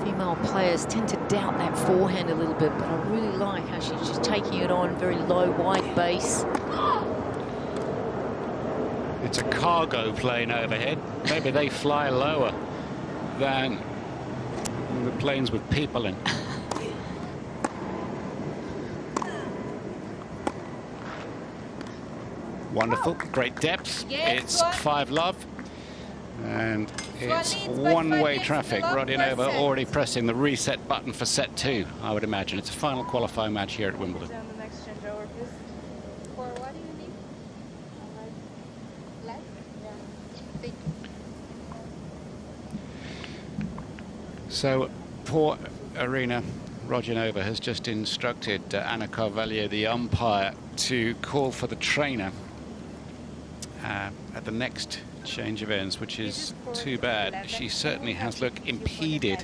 female players tend to doubt that forehand a little bit, but I really like how she's just taking it on, very low, wide base. It's a cargo plane overhead. Maybe they fly lower than the planes with people in. Wonderful, great depth. Yes, It's Swan. 5-love. And it's leads by 5 one-way games traffic. to love Rodionova first set. already pressing the reset button for set 2, I would imagine. It's a final qualifying match here at Wimbledon. Down the next changeover, please. For what do you need? Left? Yeah. Thank you. So poor Arina Rodionova has just instructed Anna Carvalho, the umpire, to call for the trainer at the next change of ends, which is too bad. She certainly has looked impeded,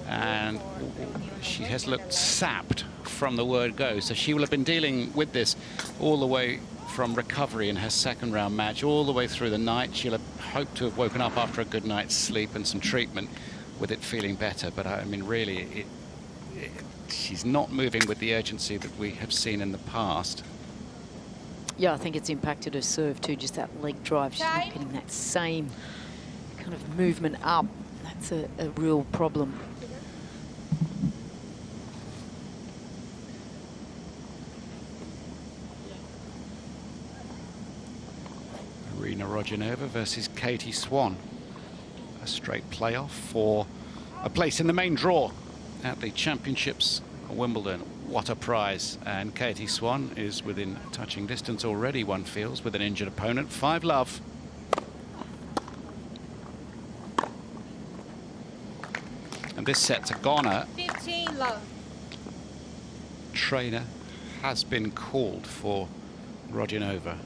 and she has looked sapped from the word go. So she will have been dealing with this all the way from recovery in her second round match, all the way through the night. She'll have hoped to have woken up after a good night's sleep and some treatment with it feeling better. But I mean, really, she's not moving with the urgency that we have seen in the past. Yeah, I think it's impacted her serve too, just that leg drive. She's not getting that same kind of movement up. That's a real problem. Arina Rodionova versus Katie Swan. A straight playoff for a place in the main draw at the Championships at Wimbledon. What a prize. And Katie Swan is within touching distance already, one feels, with an injured opponent. 5-love. And this set's a goner. 15-love. Trainer has been called for Rodionova.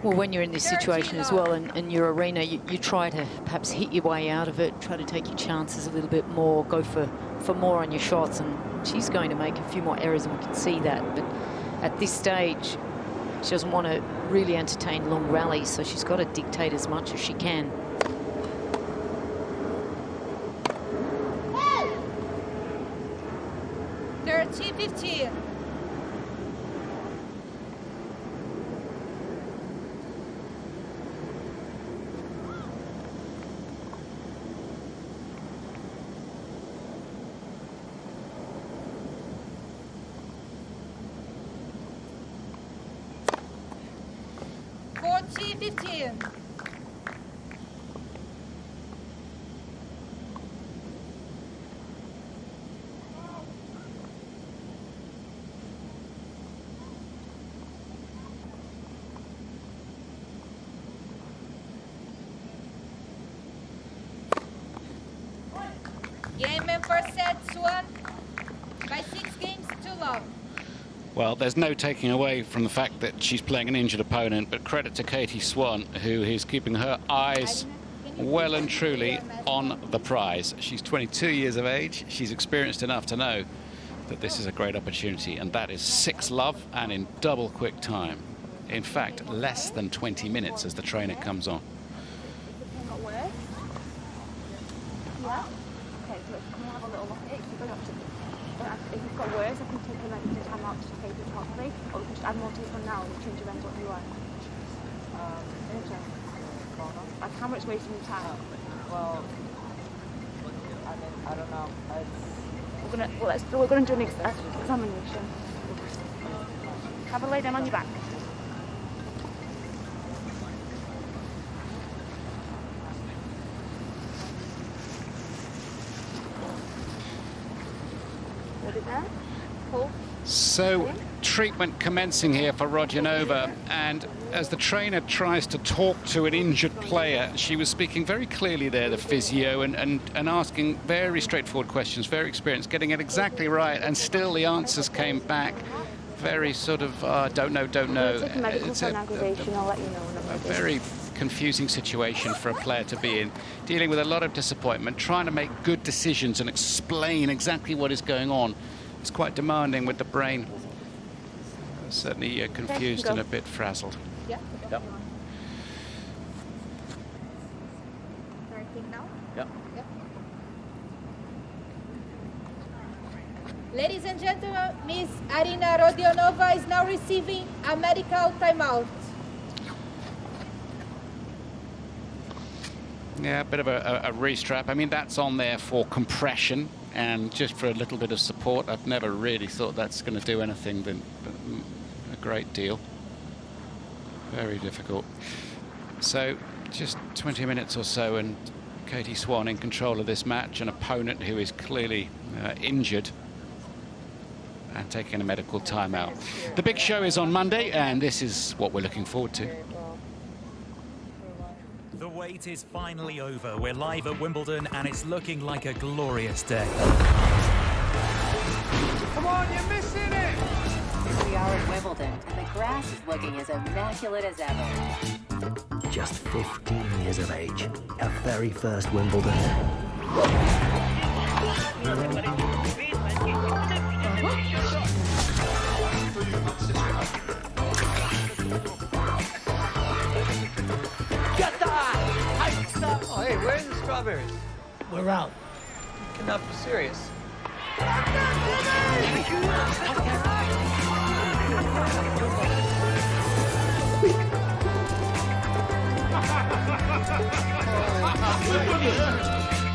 Well, when you're in this situation as well, and you're Arina, you try to perhaps hit your way out of it, try to take your chances a little bit more, go for more on your shots, and she's going to make a few more errors, and we can see that. But at this stage, she doesn't want to really entertain long rallies, so she's got to dictate as much as she can. They're 15. Game and first set, Swan by 6 games to love. Well, there's no taking away from the fact that she's playing an injured opponent, but credit to Katie Swan, who is keeping her eyes well and truly on the prize. She's 22 years of age. She's experienced enough to know that this is a great opportunity, and that is 6-love and in double quick time. In fact, less than 20 minutes as the trainer comes on. Yeah. Okay, so let's come and have a little look at it. If you've got worse, I can take a minute to time out to take it properly, or we can just add more to this one now and change your end what you want. Like how much wasting your time? Well, I mean, I don't know. We're gonna do an examination. Have a lay down on your back. So treatment commencing here for Rodionova, and as the trainer tries to talk to an injured player, she was speaking very clearly there, the physio, and asking very straightforward questions, very experienced, getting it exactly right, and still the answers came back very sort of don't know. It's a very confusing situation for a player to be in, dealing with a lot of disappointment, trying to make good decisions and explain exactly what is going on. It's quite demanding with the brain. Certainly confused and a bit frazzled. Yeah. Yep. Starting now? Yep. Yep. Ladies and gentlemen, Miss Arina Rodionova is now receiving a medical timeout. Yeah, a bit of a restrap. I mean, that's on there for compression and just for a little bit of support. I've never really thought that's going to do anything but a great deal. Very difficult. So just 20 minutes or so, and Katie Swan in control of this match, an opponent who is clearly injured and taking a medical timeout. The big show is on Monday, and this is what we're looking forward to. The wait is finally over. We're live at Wimbledon, and it's looking like a glorious day. Come on, you're missing it! we are at Wimbledon, and the grass is looking as immaculate as ever. Just 15 years of age. Her very first Wimbledon. Get that! Oh, hey, where are the strawberries? We're out. You cannot be serious.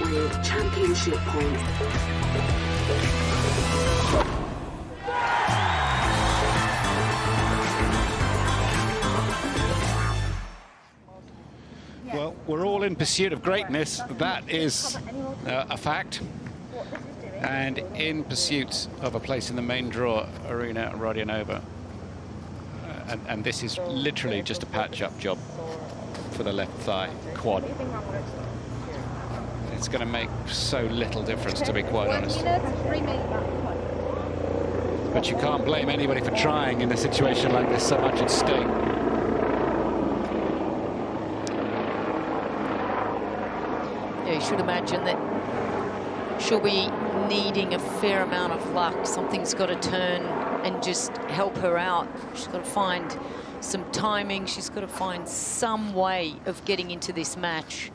With championship points. Well, we're all in pursuit of greatness. That is a fact. And in pursuit of a place in the main draw, Arina Rodionova. And this is literally just a patch-up job for the left thigh quad. It's going to make so little difference, to be quite honest. But you can't blame anybody for trying in a situation like this, so much at stake. Yeah, you should imagine that she'll be needing a fair amount of luck. Something's got to turn and just help her out. She's got to find some timing. She's got to find some way of getting into this match.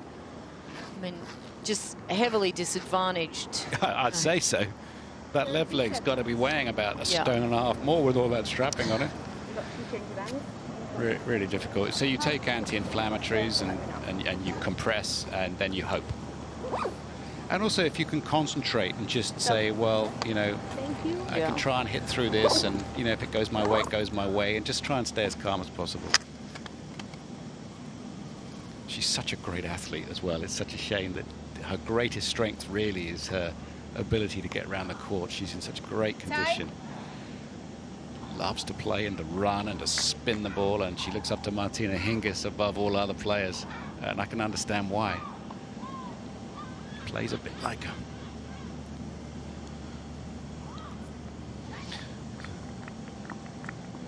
I mean, just heavily disadvantaged. I'd say so. That left leg's got to be weighing about a stone and a half more with all that strapping on it. Really difficult. So you take anti-inflammatories and you compress, and then you hope. And also, if you can concentrate and just say, well, you know, I can try and hit through this, and, you know, if it goes my way, it goes my way, and just try and stay as calm as possible. She's such a great athlete as well. It's such a shame that her greatest strength really is her ability to get around the court. She's in such great condition. Loves to play and to run and to spin the ball, and she looks up to Martina Hingis above all other players, and I can understand why. Plays a bit like her.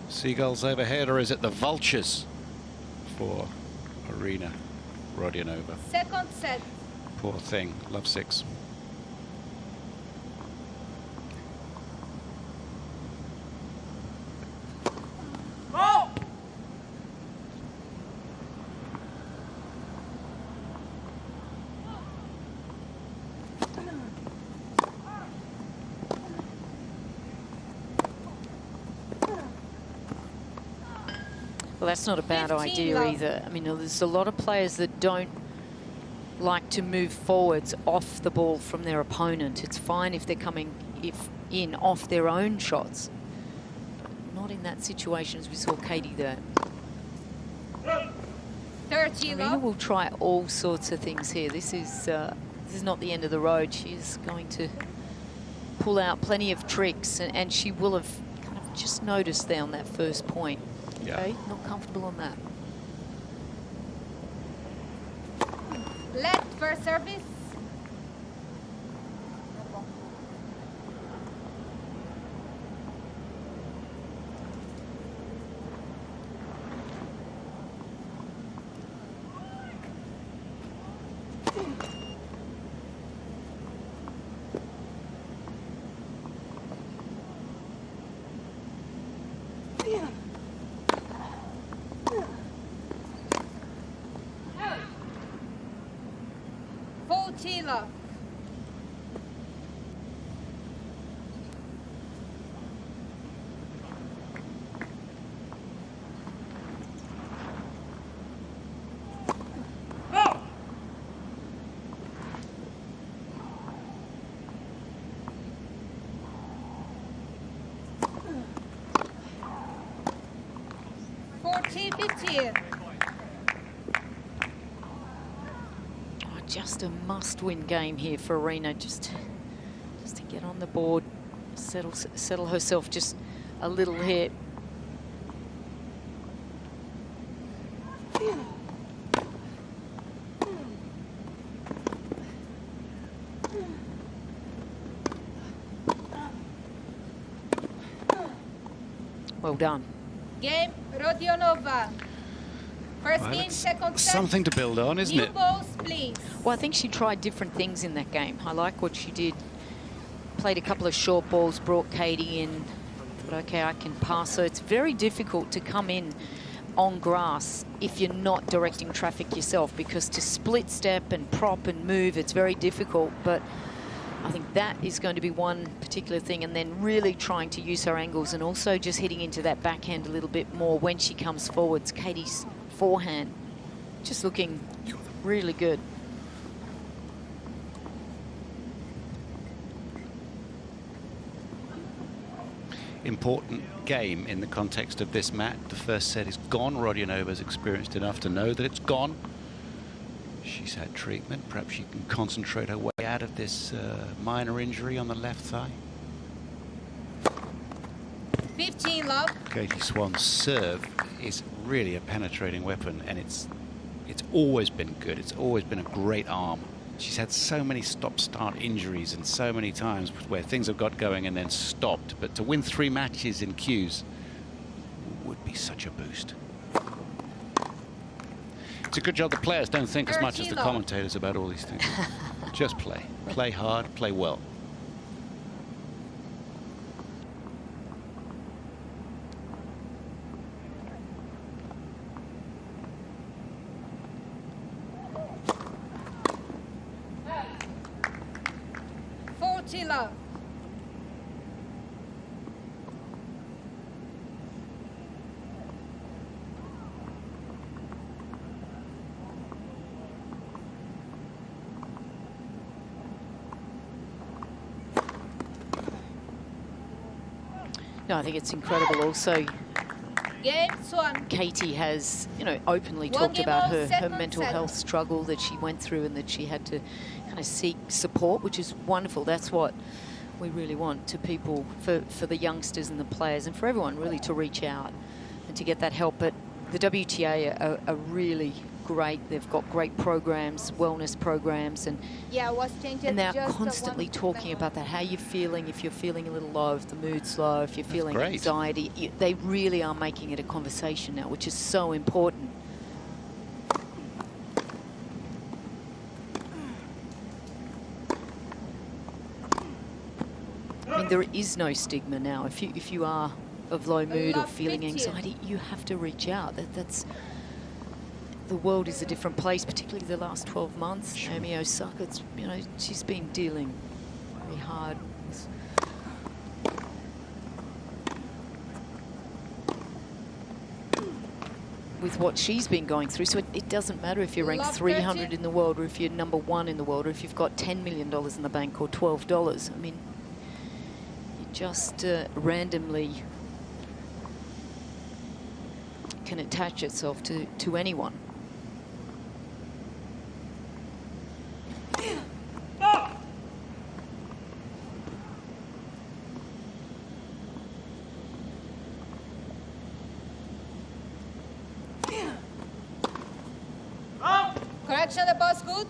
Seagulls overhead, or is it the vultures for Arina Rodionova? Second set. Poor thing, love 6. Oh! Well, that's not a bad idea either. I mean, there's a lot of players that don't like to move forwards off the ball from their opponent. It's fine if they're coming in off their own shots. But not in that situation, as we saw Katie there. Arina will try all sorts of things here. This is not the end of the road. She is going to pull out plenty of tricks, and she will have kind of just noticed there on that first point. Okay, not comfortable on that. Left first service. Sheila. Just a must-win game here for Arina, just to get on the board, settle herself just a little here. Well done. Game Rodionova. First Well, game, it's second set. something to build on, isn't New it? balls, please. Well, I think she tried different things in that game. I like what she did. Played a couple of short balls, brought Katie in. Thought, okay, I can pass her. It's very difficult to come in on grass if you're not directing traffic yourself, because to split step and prop and move, it's very difficult. But I think that is going to be one particular thing, and then really trying to use her angles and also just hitting into that backhand a little bit more when she comes forwards. Katie's forehand just looking really good. Important game in the context of this match. The first set is gone. Rodionova's experienced enough to know that it's gone. She's had treatment. Perhaps she can concentrate her way out of this minor injury on the left thigh. 15 love. Katie Swan's serve is really a penetrating weapon, and it's always been good. It's always been a great arm. She's had so many stop-start injuries and so many times where things have got going and then stopped. But to win 3 matches in queues would be such a boost. It's a good job the players don't think as much as the commentators about all these things. Just play. Play hard, play well. Love. No, I think it's incredible also. Game Swan. Katie has, you know, openly talked about her mental health struggle that she went through, and that she had to kind of seek support, which is wonderful. That's what we really want to people, for the youngsters and the players, and for everyone really, to reach out and to get that help. But the WTA are really great. They've got great programs, wellness programs, and yeah, was changed, and they're constantly talking about that. How you're feeling, if you're feeling a little low, if the mood's low, if you're feeling anxiety. They really are making it a conversation now, which is so important. I mean, there is no stigma now. If you are of low mood or feeling anxiety, you have to reach out. That's the world is a different place, particularly the last 12 months. Sure. Naomi Osaka, you know, she's been dealing very hard with what she's been going through. So it doesn't matter if you're ranked 300 in the world, or if you're #1 in the world, or if you've got $10 million in the bank or $12. I mean, you just randomly can attach itself to anyone. Correction, the ball's good.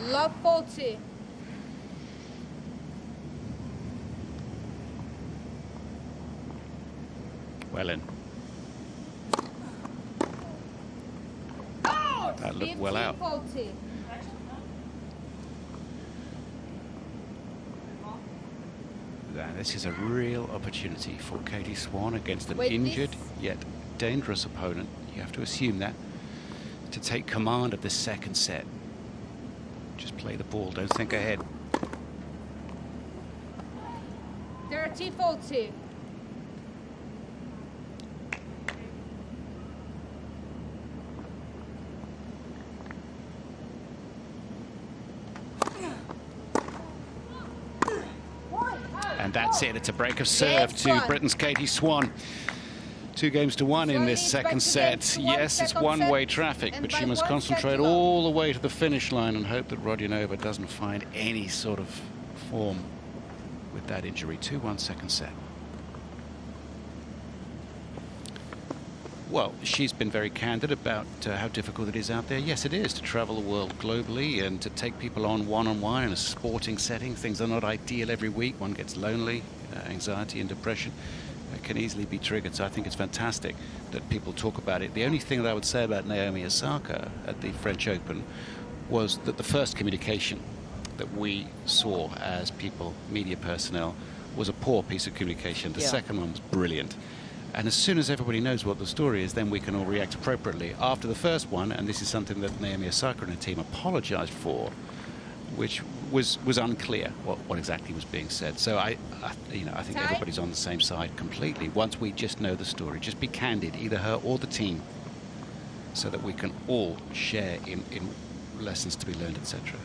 Love 40. Well in. That looked well out. 40. This is a real opportunity for Katie Swan against an injured yet dangerous opponent. You have to assume that, to take command of the second set. Just play the ball, don't think ahead. 30-40. And that's it. It's a break of serve to Britain's Katie Swan. 2-1 in this second set. Yes, it's one-way traffic, but she must concentrate all the way to the finish line and hope that Rodionova doesn't find any sort of form with that injury. 2-1 second set. Well, she's been very candid about how difficult it is out there. Yes, it is to travel the world globally and to take people on one-on-one in a sporting setting. Things are not ideal every week. One gets lonely, anxiety and depression can easily be triggered. So I think it's fantastic that people talk about it. The only thing that I would say about Naomi Osaka at the French Open was that the first communication that we saw as people, media personnel, was a poor piece of communication. The second one was brilliant. And as soon as everybody knows what the story is, then we can all react appropriately. After the first one, and this is something that Naomi Osaka and her team apologized for, which was unclear what exactly was being said. So I think everybody's on the same side completely. Once we just know the story, just be candid, either her or the team, so that we can all share in lessons to be learned, etc.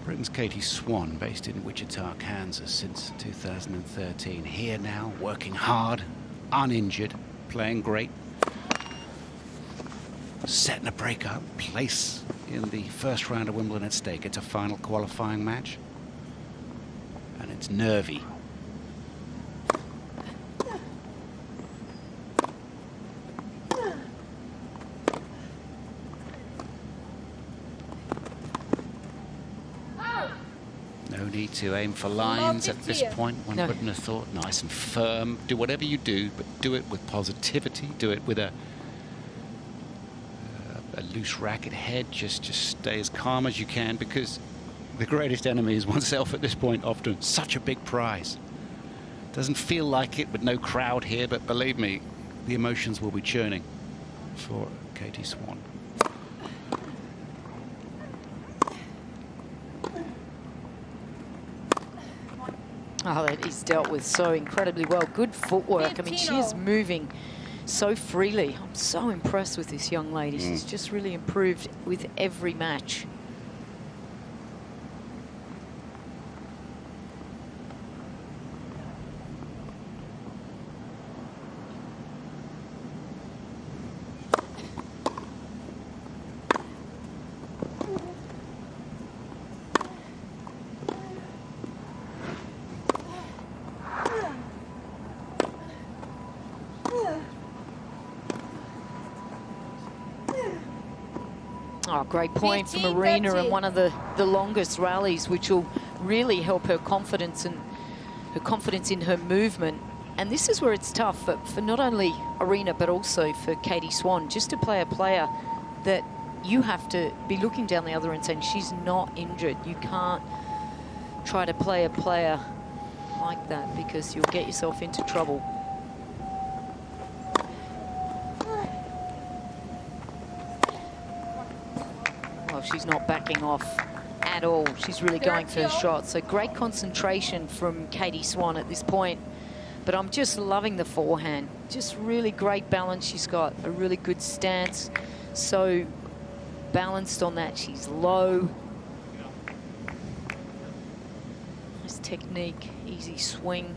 Britain's Katie Swan, based in Wichita, Kansas since 2013. Here now, working hard, uninjured, playing great. Setting a breakout place in the first round of Wimbledon at stake. It's a final qualifying match. And it's nervy. No need to aim for lines at this point. One wouldn't have thought. Nice and firm. Do whatever you do, but do it with positivity. Do it with a loose racket head. Just stay as calm as you can, because the greatest enemy is oneself at this point often. Such a big prize. Doesn't feel like it with no crowd here, but believe me, the emotions will be churning for Katie Swan. Oh, that is dealt with so incredibly well. Good footwork. I mean, she is moving so freely. I'm so impressed with this young lady. She's just really improved with every match. Oh, great point from Arina, and one of the longest rallies, which will really help her confidence and her confidence in her movement. And this is where it's tough for not only Arina, but also for Katie Swan, just to play a player that you have to be looking down the other end saying she's not injured. You can't try to play a player like that, because you'll get yourself into trouble. She's not backing off at all. She's really going for her shot. So great concentration from Katie Swan at this point. But I'm just loving the forehand. Just really great balance. She's got a really good stance. So balanced on that. She's low. Nice technique, easy swing.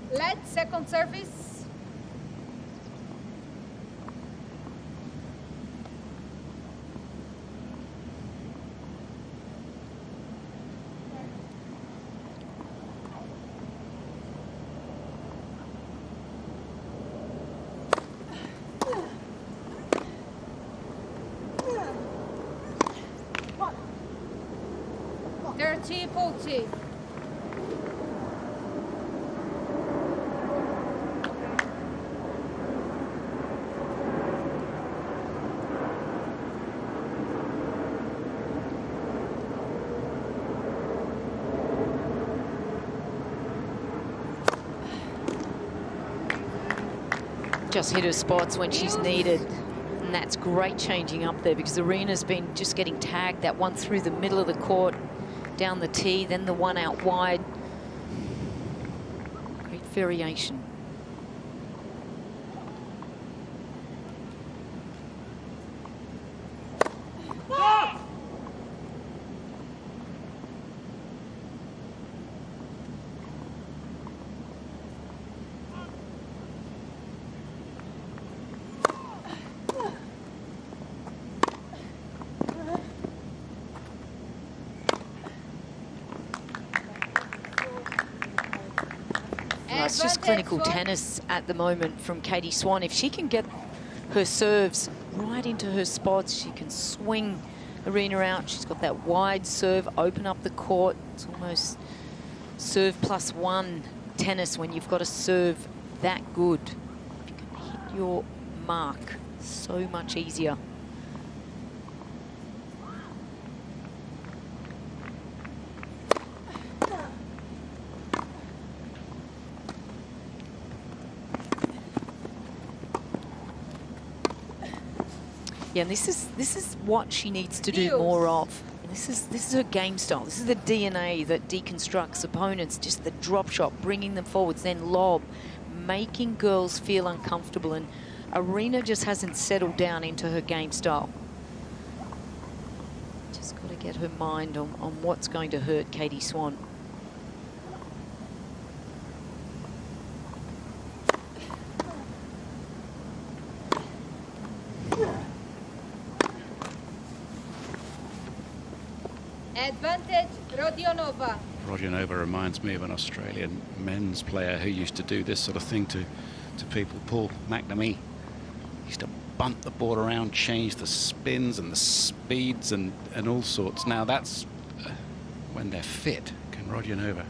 Let's second service. Dirty 40. Just hit her spots when she's needed, and that's great changing up there, because Arina's been just getting tagged. That one through the middle of the court, down the tee, then the one out wide. Great variation. it's just clinical tennis at the moment from Katie Swan. If she can get her serves right into her spots, she can swing Arina out. She's got that wide serve, open up the court. It's almost serve +1 tennis when you've got a serve that good. You can hit your mark so much easier. Yeah, and this is what she needs to do more of. And this is her game style. This is the DNA that deconstructs opponents. Just the drop shot, bringing them forwards, then lob, making girls feel uncomfortable. And Arina just hasn't settled down into her game style. Just got to get her mind on what's going to hurt Katie Swan. Advantage, Rodionova. Rodionova reminds me of an Australian men's player who used to do this sort of thing to people. Paul McNamee. He used to bunt the board around, change the spins and the speeds and all sorts. Now that's when they're fit. Can Rodionova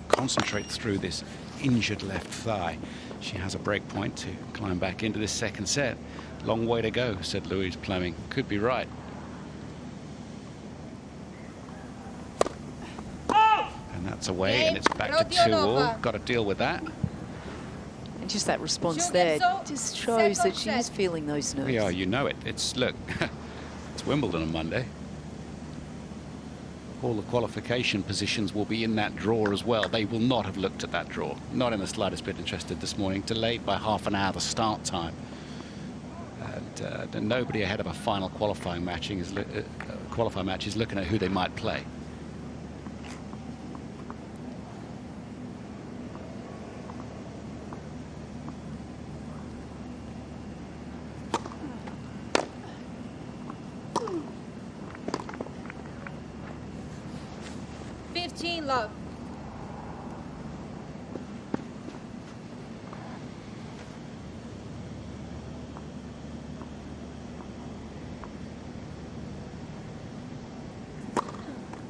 concentrate through this injured left thigh? She has a break point to climb back into this second set. Long way to go, said Louise Plemming. Could be right. And that's away, and it's back to 2-all. Got to deal with that. And just that response there just shows that she is feeling those nerves. Yeah, you know it. It's, look, it's Wimbledon on Monday. All the qualification positions will be in that draw as well. They will not have looked at that draw. Not in the slightest bit interested this morning. Delayed by half an hour the start time. And nobody ahead of a final qualifying match is looking at who they might play. Love.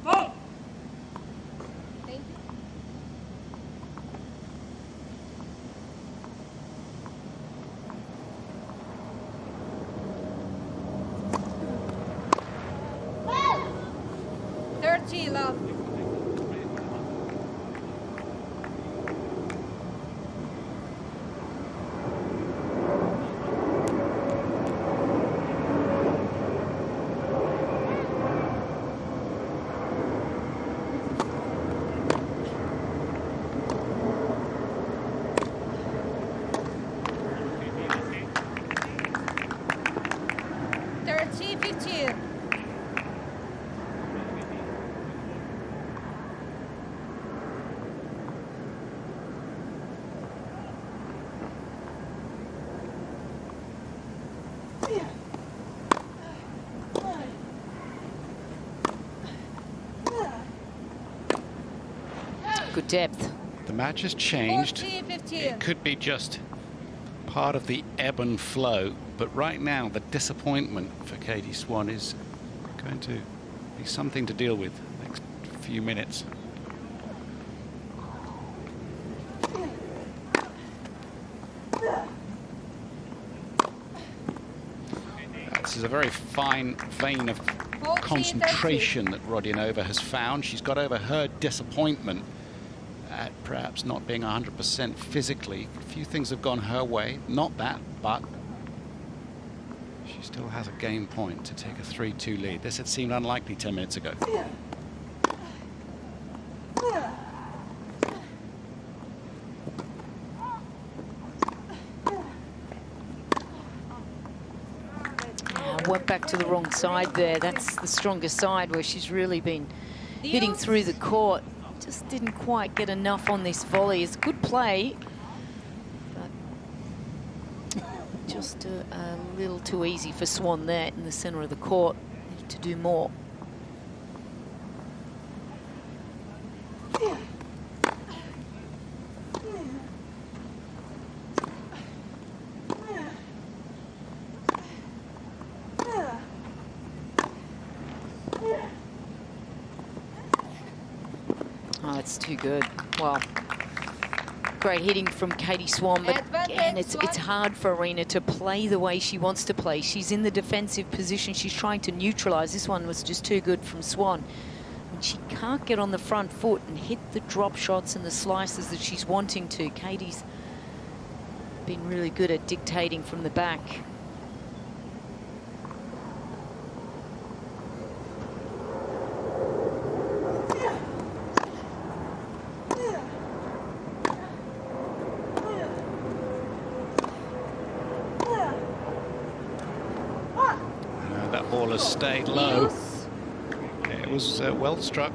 Oh. Thank you. Oh. 30 love. Good depth. The match has changed. 40-15. It could be just part of the ebb and flow, but right now the disappointment for Katie Swan is going to be something to deal with the next few minutes. This is a very fine vein of concentration that Rodionova has found. She's got over her disappointment at perhaps not being 100% physically. A few things have gone her way, not that, but she still has a game point to take a 3-2 lead. This had seemed unlikely 10 minutes ago. Went back to the wrong side there. That's the stronger side where she's really been hitting through the court. Just didn't quite get enough on this volley. It's good play, but just a little too easy for Swan there in the center of the court. Need to do more. it's too good. Well, great hitting from Katie Swan, but again, it's hard for Arina to play the way she wants to play. She's in the defensive position. She's trying to neutralise. This one was just too good from Swan. And she can't get on the front foot and hit the drop shots and the slices that she's wanting to. Katie's been really good at dictating from the back. Stayed low. It was well struck.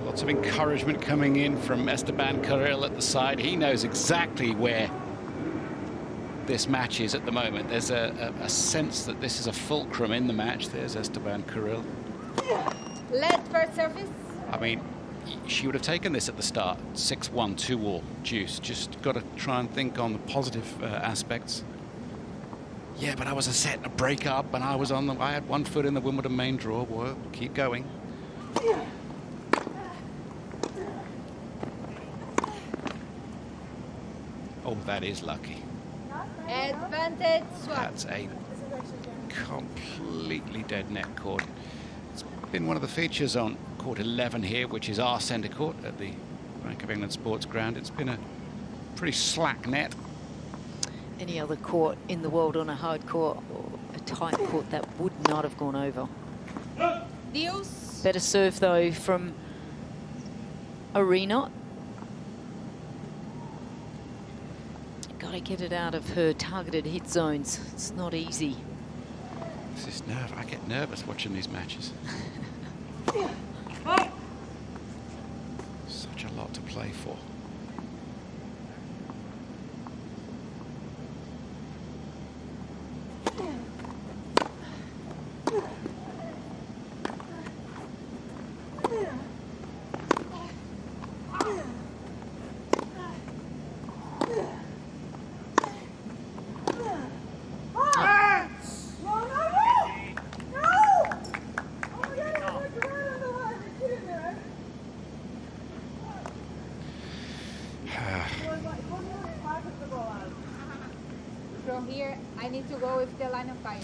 Lots of encouragement coming in from Esteban Carril at the side. He knows exactly where this match is at the moment. There's a sense that this is a fulcrum in the match. There's Esteban Carril. Led first service. I mean, she would have taken this at the start. 6-1, 2-all, deuce. Just got to try and think on the positive aspects. Yeah, but I was a set and a break up, and I had 1 foot in the Wimbledon main draw. Well, keep going. Oh, that is lucky. Advantage Swan. That's a completely dead net court. It's been one of the features on court 11 here, which is our centre court at the Bank of England Sports Ground. It's been a pretty slack net. Any other court in the world on a hard court or a tight court, that would not have gone over. Deuce. Better serve though from Arina. Got to get it out of her targeted hit zones. It's not easy. This is nerve. I get nervous watching these matches. Such a lot to play for. From here, I need to go with the line of fire.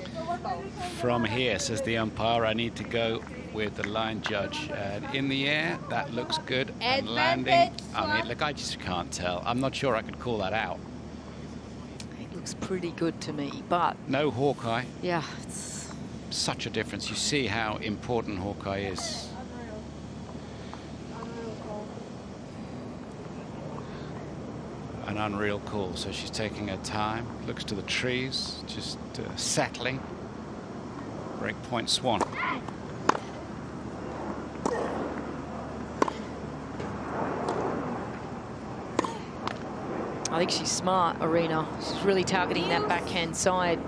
From here, says the umpire, I need to go with the line judge. And in the air, that looks good. And landing, I mean, look, I just can't tell. I'm not sure I could call that out. It looks pretty good to me, but... No Hawkeye. Yeah, it's... Such a difference. You see how important Hawkeye is. An unreal call. So she's taking her time, looks to the trees, just settling. Break point Swan. I think she's smart, Arina. She's really targeting that backhand side.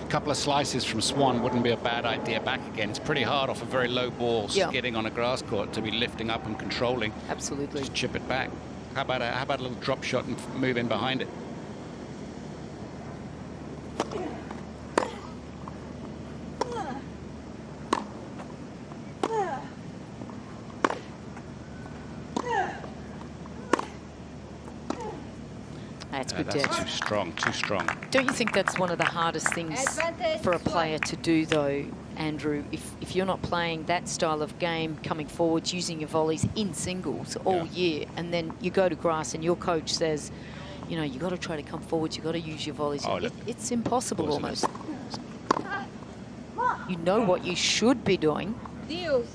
A couple of slices from Swan wouldn't be a bad idea. Back again. It's pretty hard off a very low ball, skidding on a grass court, to be lifting up and controlling. Absolutely. Just chip it back. How about a little drop shot and move in behind it? That's good That's depth. too strong, too strong. Don't you think that's one of the hardest things for a player to do, though, Andrew? If you're not playing that style of game, coming forwards, using your volleys in singles all year, and then you go to grass and your coach says, you know, you got to try to come forwards, you got to use your volleys. Oh, It's impossible almost. You know what you should be doing. Deuce.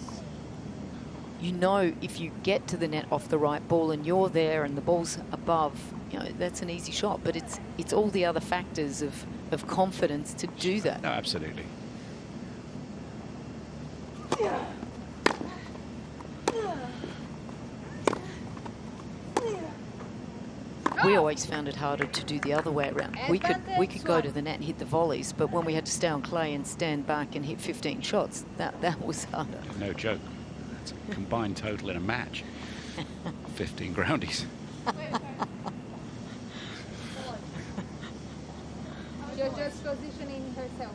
You know, if you get to the net off the right ball and you're there and the ball's above, you know, that's an easy shot. But it's all the other factors of confidence to do that. No, absolutely. We always found it harder to do the other way around. We could go to the net and hit the volleys, but when we had to stay on clay and stand back and hit 15 shots, that was harder. No joke. That's a combined total in a match. 15 groundies. You're just positioning herself.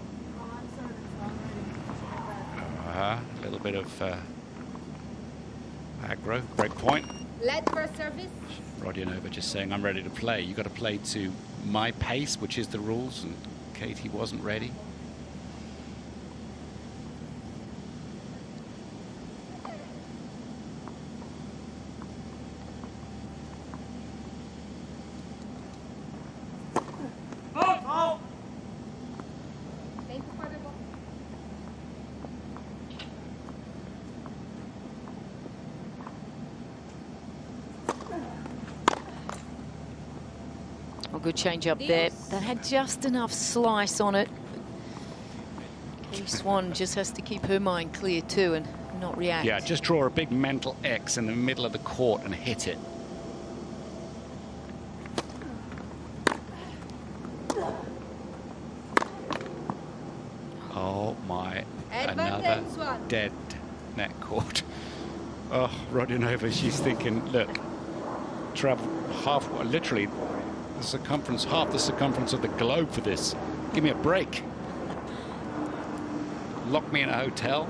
A little bit of Aggro, break point. Lead for service. Rodionova just saying, I'm ready to play. You've got to play to my pace, which is the rules, and Katie wasn't ready. Good change up there. That had just enough slice on it. Katie Swan just has to keep her mind clear too and not react. Yeah, just draw a big mental X in the middle of the court and hit it. Oh my, another dead net court. Oh, Rodionova, she's thinking, look, travel half, literally, the circumference, half the circumference of the globe for this. Give me a break. Lock me in a hotel.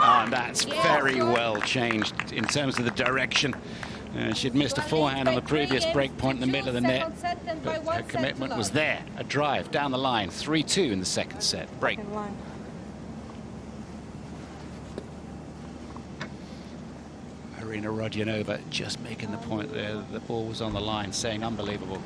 And that's very well changed in terms of the direction. She'd missed a forehand on the previous break point in the middle of the net, but her commitment was there. A drive down the line, 3-2 in the second set. Break. Arina Rodionova just making the point there that the ball was on the line, saying unbelievable.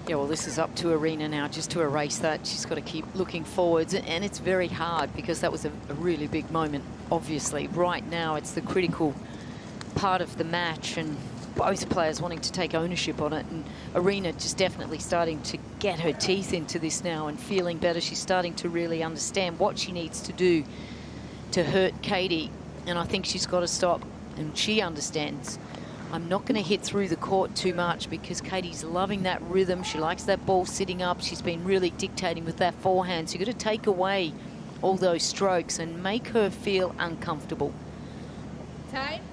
Yeah, well, this is up to Arina now, just to erase that. She's got to keep looking forwards, and it's very hard because that was a really big moment, obviously. Right now, it's the critical part of the match, and both players wanting to take ownership on it, and Arina just definitely starting to get her teeth into this now and feeling better. She's starting to really understand what she needs to do to hurt Katie, and I think she's got to stop, and she understands. I'm not going to hit through the court too much because Katie's loving that rhythm. She likes that ball sitting up. She's been really dictating with that forehand. So you've got to take away all those strokes and make her feel uncomfortable. Time.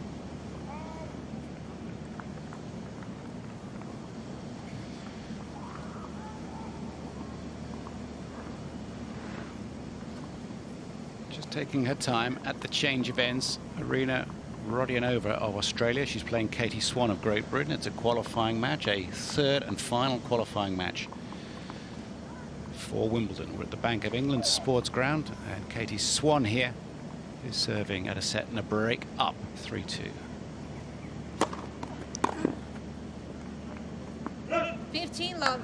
Just taking her time at the change of ends. Arina Rodionova of Australia. She's playing Katie Swan of Great Britain. It's a qualifying match, a third and final qualifying match for Wimbledon. We're at the Bank of England Sports Ground, and Katie Swan here is serving at a set and a break up 3-2. 15 love.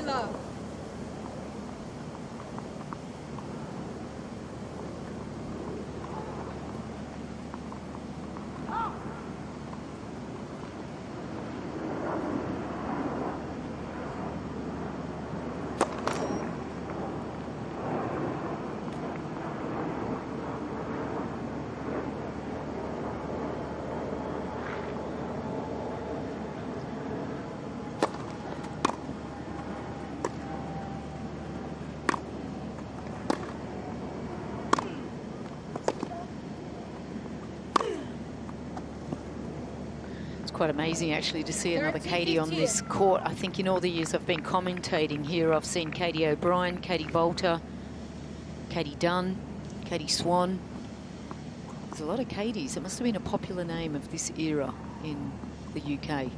Love. Quite amazing actually to see another Katie on this court. I think in all the years I've been commentating here, I've seen Katie O'Brien, Katie Bolter, Katie Dunn, Katie Swan. There's a lot of Katies. It must have been a popular name of this era in the UK.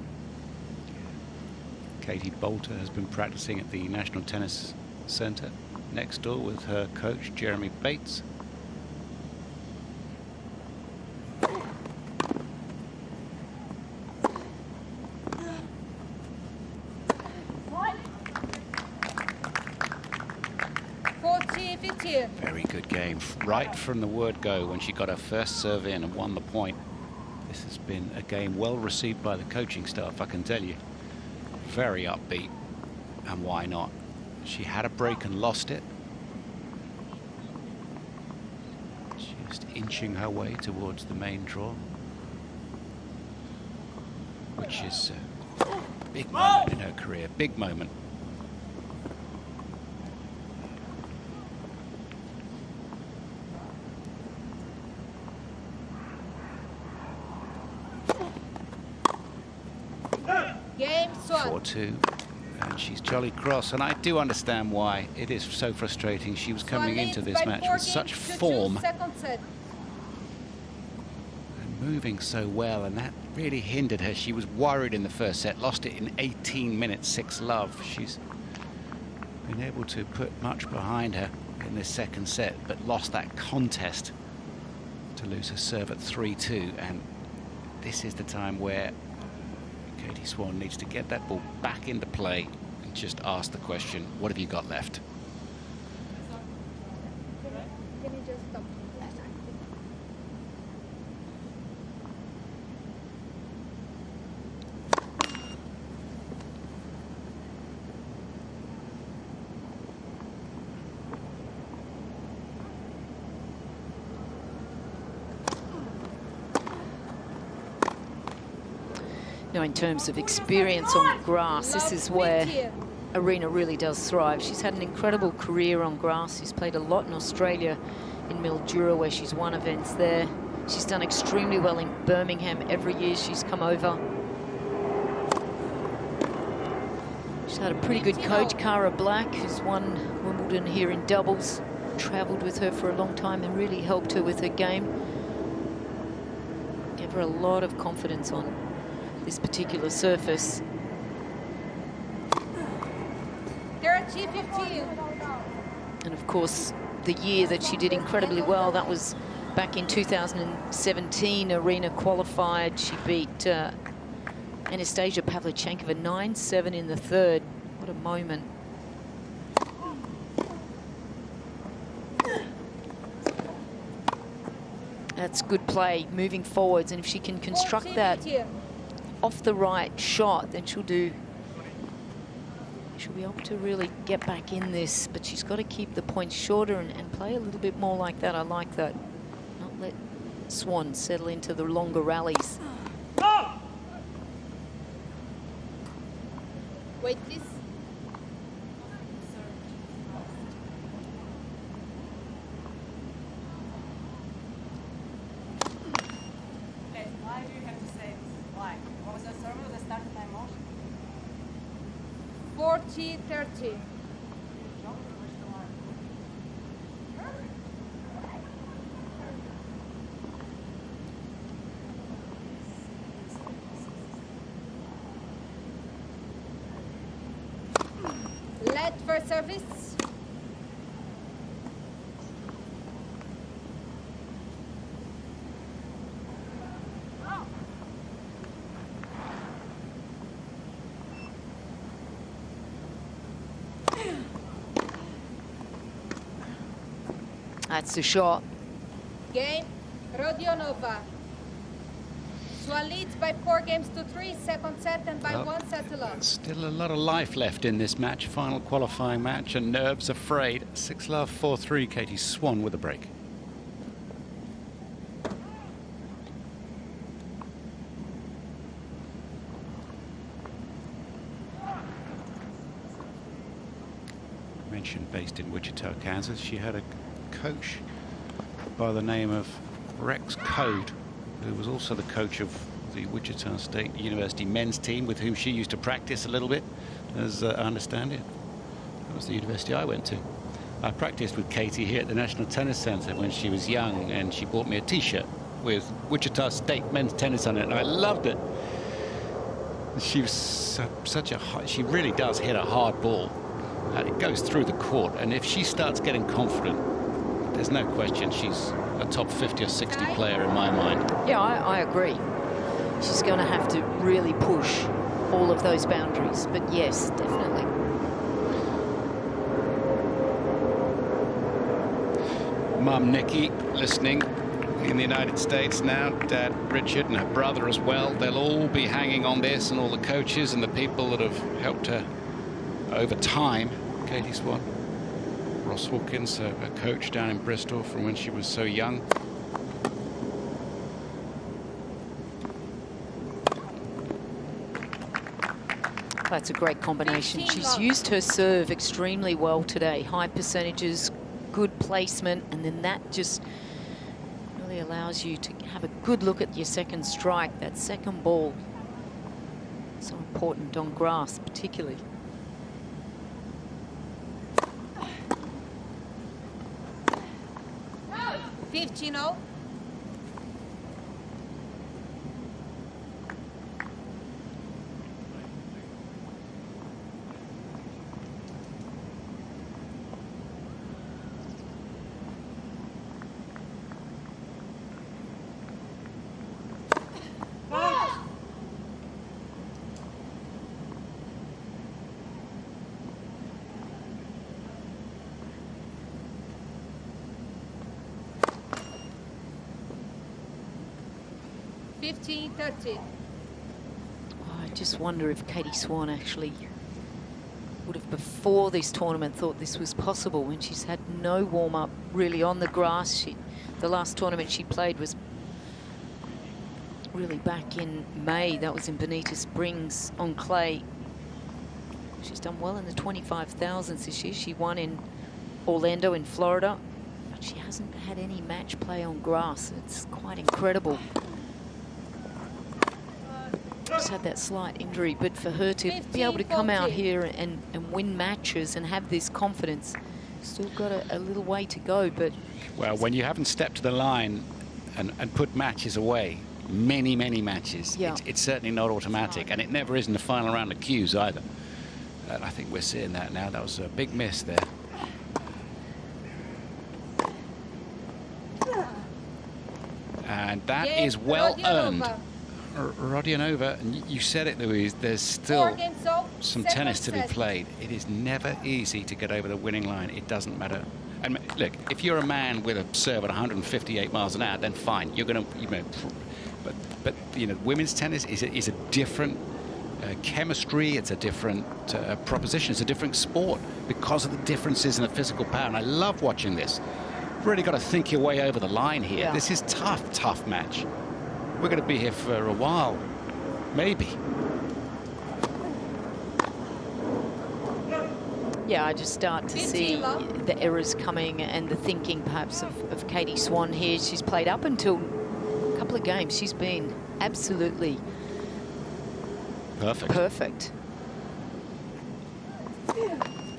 Katie Bolter has been practicing at the National Tennis Centre next door with her coach Jeremy Bates. Very good game. Right from the word go, when she got her first serve in and won the point. This has been a game well received by the coaching staff, I can tell you. Very upbeat, and why not? She had a break and lost it. Just inching her way towards the main draw, which is a big moment in her career, big moment. Game Swan. 4-2, and she's jolly cross, and I do understand why. It is so frustrating. She was coming into this match with such form and moving so well, and that really hindered her. She was worried in the first set, lost it in 18 minutes, 6-love. She's been able to put much behind her in this second set, but lost that contest to lose her serve at 3-2, and this is the time where Katie Swan needs to get that ball back into play and just ask the question, what have you got left? Can you just stop? Now, in terms of experience on grass, this is where Arina really does thrive. She's had an incredible career on grass. She's played a lot in Australia, in Mildura, where she's won events there. She's done extremely well in Birmingham every year she's come over. She's had a pretty good coach, Cara Black, who's won Wimbledon here in doubles. Travelled with her for a long time and really helped her with her game. Gave her a lot of confidence on this particular surface. 30-15. And of course, the year that she did incredibly well, that was back in 2017. Arina qualified. She beat Anastasia Pavlyuchenkova 9-7 in the third. What a moment. That's good play, moving forwards, and if she can construct that off the right shot, then she'll be able to really get back in this, but she's got to keep the points shorter and play a little bit more like that. I like that. Not let Swan settle into the longer rallies. Wait, please. Why do you have to say why? What was the serve or the start time motion? 40-30. Let for service. That's the shot. Game, Rodionova. Swan leads by 4-3, second set, and by 1 set to love. Still a lot of life left in this match, final qualifying match, and nerves are frayed. 6-love, 4-3, Katie Swan with a break. Mentioned based in Wichita, Kansas. She had a coach by the name of Rex Code, who was also the coach of the Wichita State University men's team, with whom she used to practice a little bit, as I understand it. That was the university I went to. I practiced with Katie here at the National Tennis Center when she was young, and she bought me a t-shirt with Wichita State men's tennis on it, and I loved it. She was she really does hit a hard ball, and it goes through the court, and if she starts getting confident, there's no question she's a top 50 or 60 player in my mind. Yeah, I agree. She's going to have to really push all of those boundaries, but yes, definitely. Mum Nikki listening in the United States now, Dad Richard and her brother as well. They'll all be hanging on this, and all the coaches and the people that have helped her over time. Katie Swan. Ross Hawkins, a coach down in Bristol from when she was so young. That's a great combination. She's used her serve extremely well today. High percentages, good placement, and then that just really allows you to have a good look at your second strike. That second ball, so important on grass particularly. $15-0. $15-30. I just wonder if Katie Swan actually would have, before this tournament, thought this was possible when she's had no warm-up really on the grass. The last tournament she played was really back in May. That was in Bonita Springs on clay. She's done well in the 25,000s this year. She won in Orlando in Florida, but she hasn't had any match play on grass. It's quite incredible. Just had that slight injury, but for her to be able to come out here and win matches and have this confidence, still got a little way to go. But well, when you haven't stepped to the line and put matches away, many matches, yeah, it's certainly not automatic, and it never is in the final round of Qs either. And I think we're seeing that now. That was a big miss there. And that is well earned. Rodionova, and you said it, Louise, there's still some tennis to be played. It is never easy to get over the winning line. It doesn't matter. And look, if you're a man with a serve at 158 miles an hour, then fine. You're going to, but you know, women's tennis is a different chemistry. It's a different proposition. It's a different sport because of the differences in the physical power. And I love watching this. You've really got to think your way over the line here. Yeah. This is tough match. We're going to be here for a while, maybe. Yeah, I just start to see the errors coming and the thinking perhaps of Katie Swan here. She's played up until a couple of games. She's been absolutely perfect.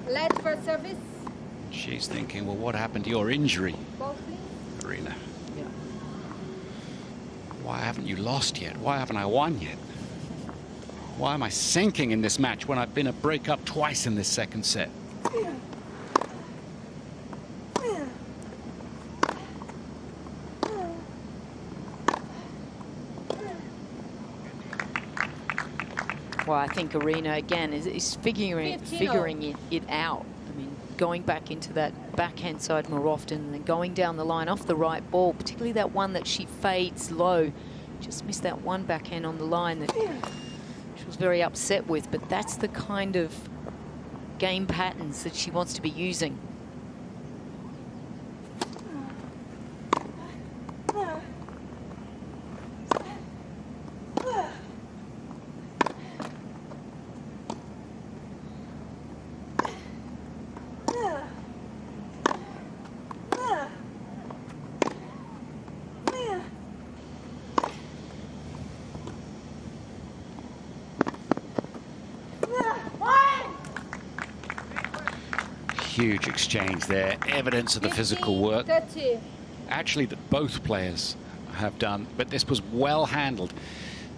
Let for service. She's thinking, well, what happened to your injury, Arina? Why haven't you lost yet? Why haven't I won yet? Why am I sinking in this match when I've been a break-up twice in this second set? Well, I think Arina, again, is figuring it out. I mean, going back into that backhand side more often and then going down the line off the right ball, particularly that one that she fades low. Just missed that one backhand on the line that she was very upset with, but that's the kind of game patterns that she wants to be using. Huge exchange there, evidence of the physical work. 30. Actually, that both players have done, but this was well handled.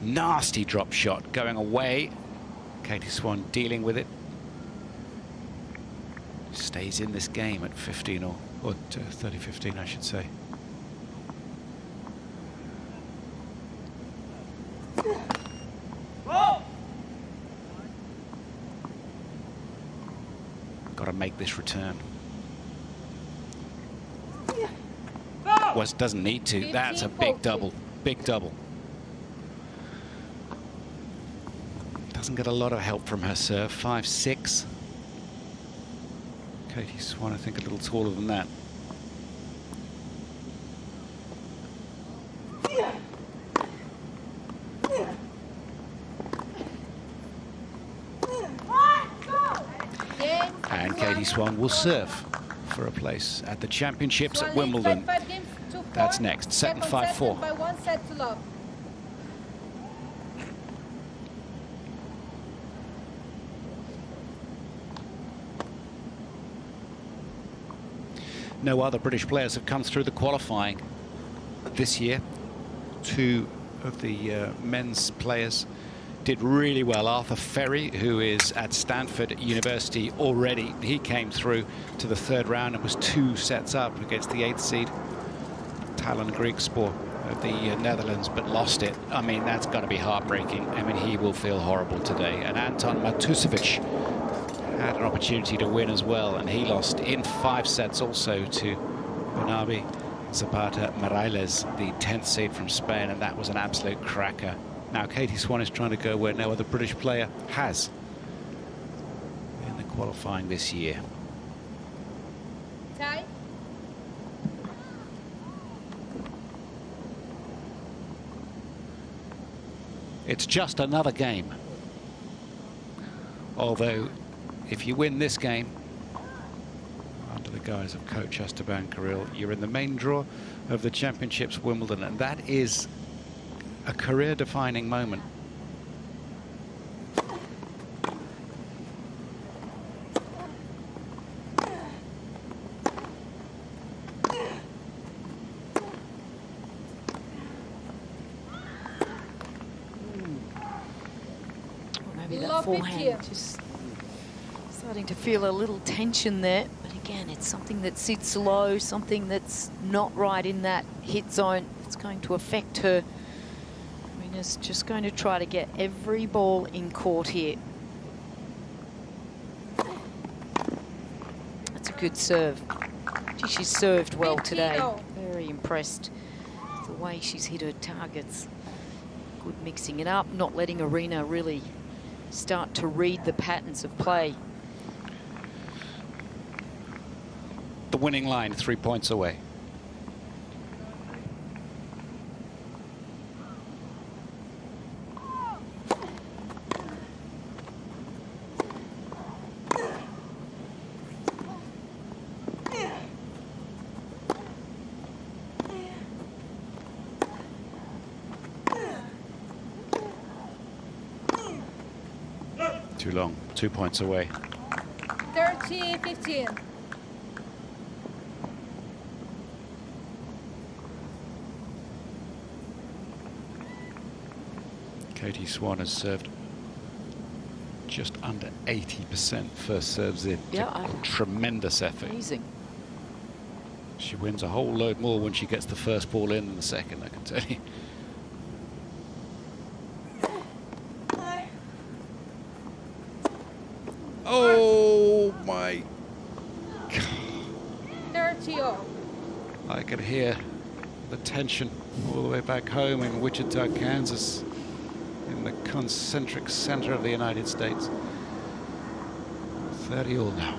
Nasty drop shot going away. Katie Swan dealing with it. Stays in this game at 15 or 30-15, I should say. Got to make this return. Doesn't need to. That's a big double. Big double. Doesn't get a lot of help from her serve. 5-6. Katie Swan, I think, a little taller than that. And Katie Swan will serve for a place at the championships at Wimbledon. That's next. Second 5-4. By 1 set to love. No other British players have come through the qualifying this year. Two of the men's players did really well. Arthur Ferry, who is at Stanford University already, he came through to the third round and was 2 sets up against the 8th seed, Talon Griekspoor of the Netherlands, but lost it. I mean, that's got to be heartbreaking. I mean, he will feel horrible today. And Anton Matusevic had an opportunity to win as well, and he lost in 5 sets also to Bonabi Zapata Morales, the 10th seed from Spain, and that was an absolute cracker. Now Katie Swan is trying to go where no other British player has in the qualifying this year. Tie. It's just another game. Although, if you win this game, under the guise of coach Esteban Carril, you're in the main draw of the championships Wimbledon, and that is a career-defining moment. Maybe that forehand just starting to feel a little tension there. But again, it's something that sits low, something that's not right in that hit zone. It's going to affect her. Is just going to try to get every ball in court here. That's a good serve. Gee, she's served well today. Very impressed with the way she's hit her targets. Good mixing it up, not letting Arina really start to read the patterns of play. The winning line, 3 points away. Too long, 2 points away. 30-15. Katie Swan has served just under 80% first serves in. Yeah, tremendous effort. Amazing. She wins a whole load more when she gets the first ball in than the second, I can tell you. Oh my God. 30-all. I could hear the tension all the way back home in Wichita, Kansas, in the concentric center of the United States. 30-all now.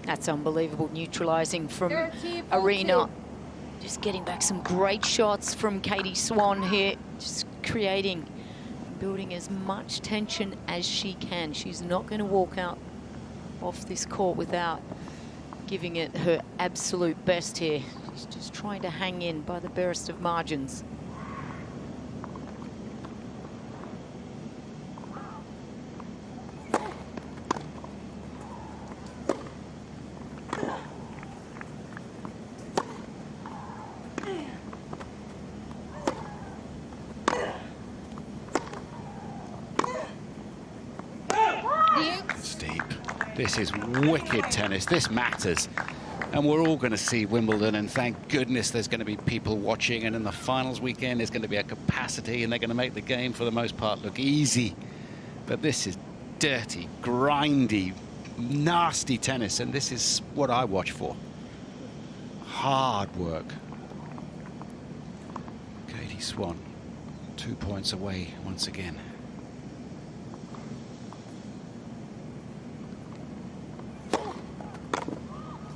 That's unbelievable, neutralising from Arina. Just getting back some great shots from Katie Swan here. Just creating, building as much tension as she can. She's not going to walk out off this court without giving it her absolute best here. She's just trying to hang in by the barest of margins. This is wicked tennis. This matters. And we're all going to see Wimbledon, and thank goodness there's going to be people watching. And in the finals weekend, there's going to be a capacity, and they're going to make the game, for the most part, look easy. But this is dirty, grindy, nasty tennis, and this is what I watch for. Hard work. Katie Swan, 2 points away once again.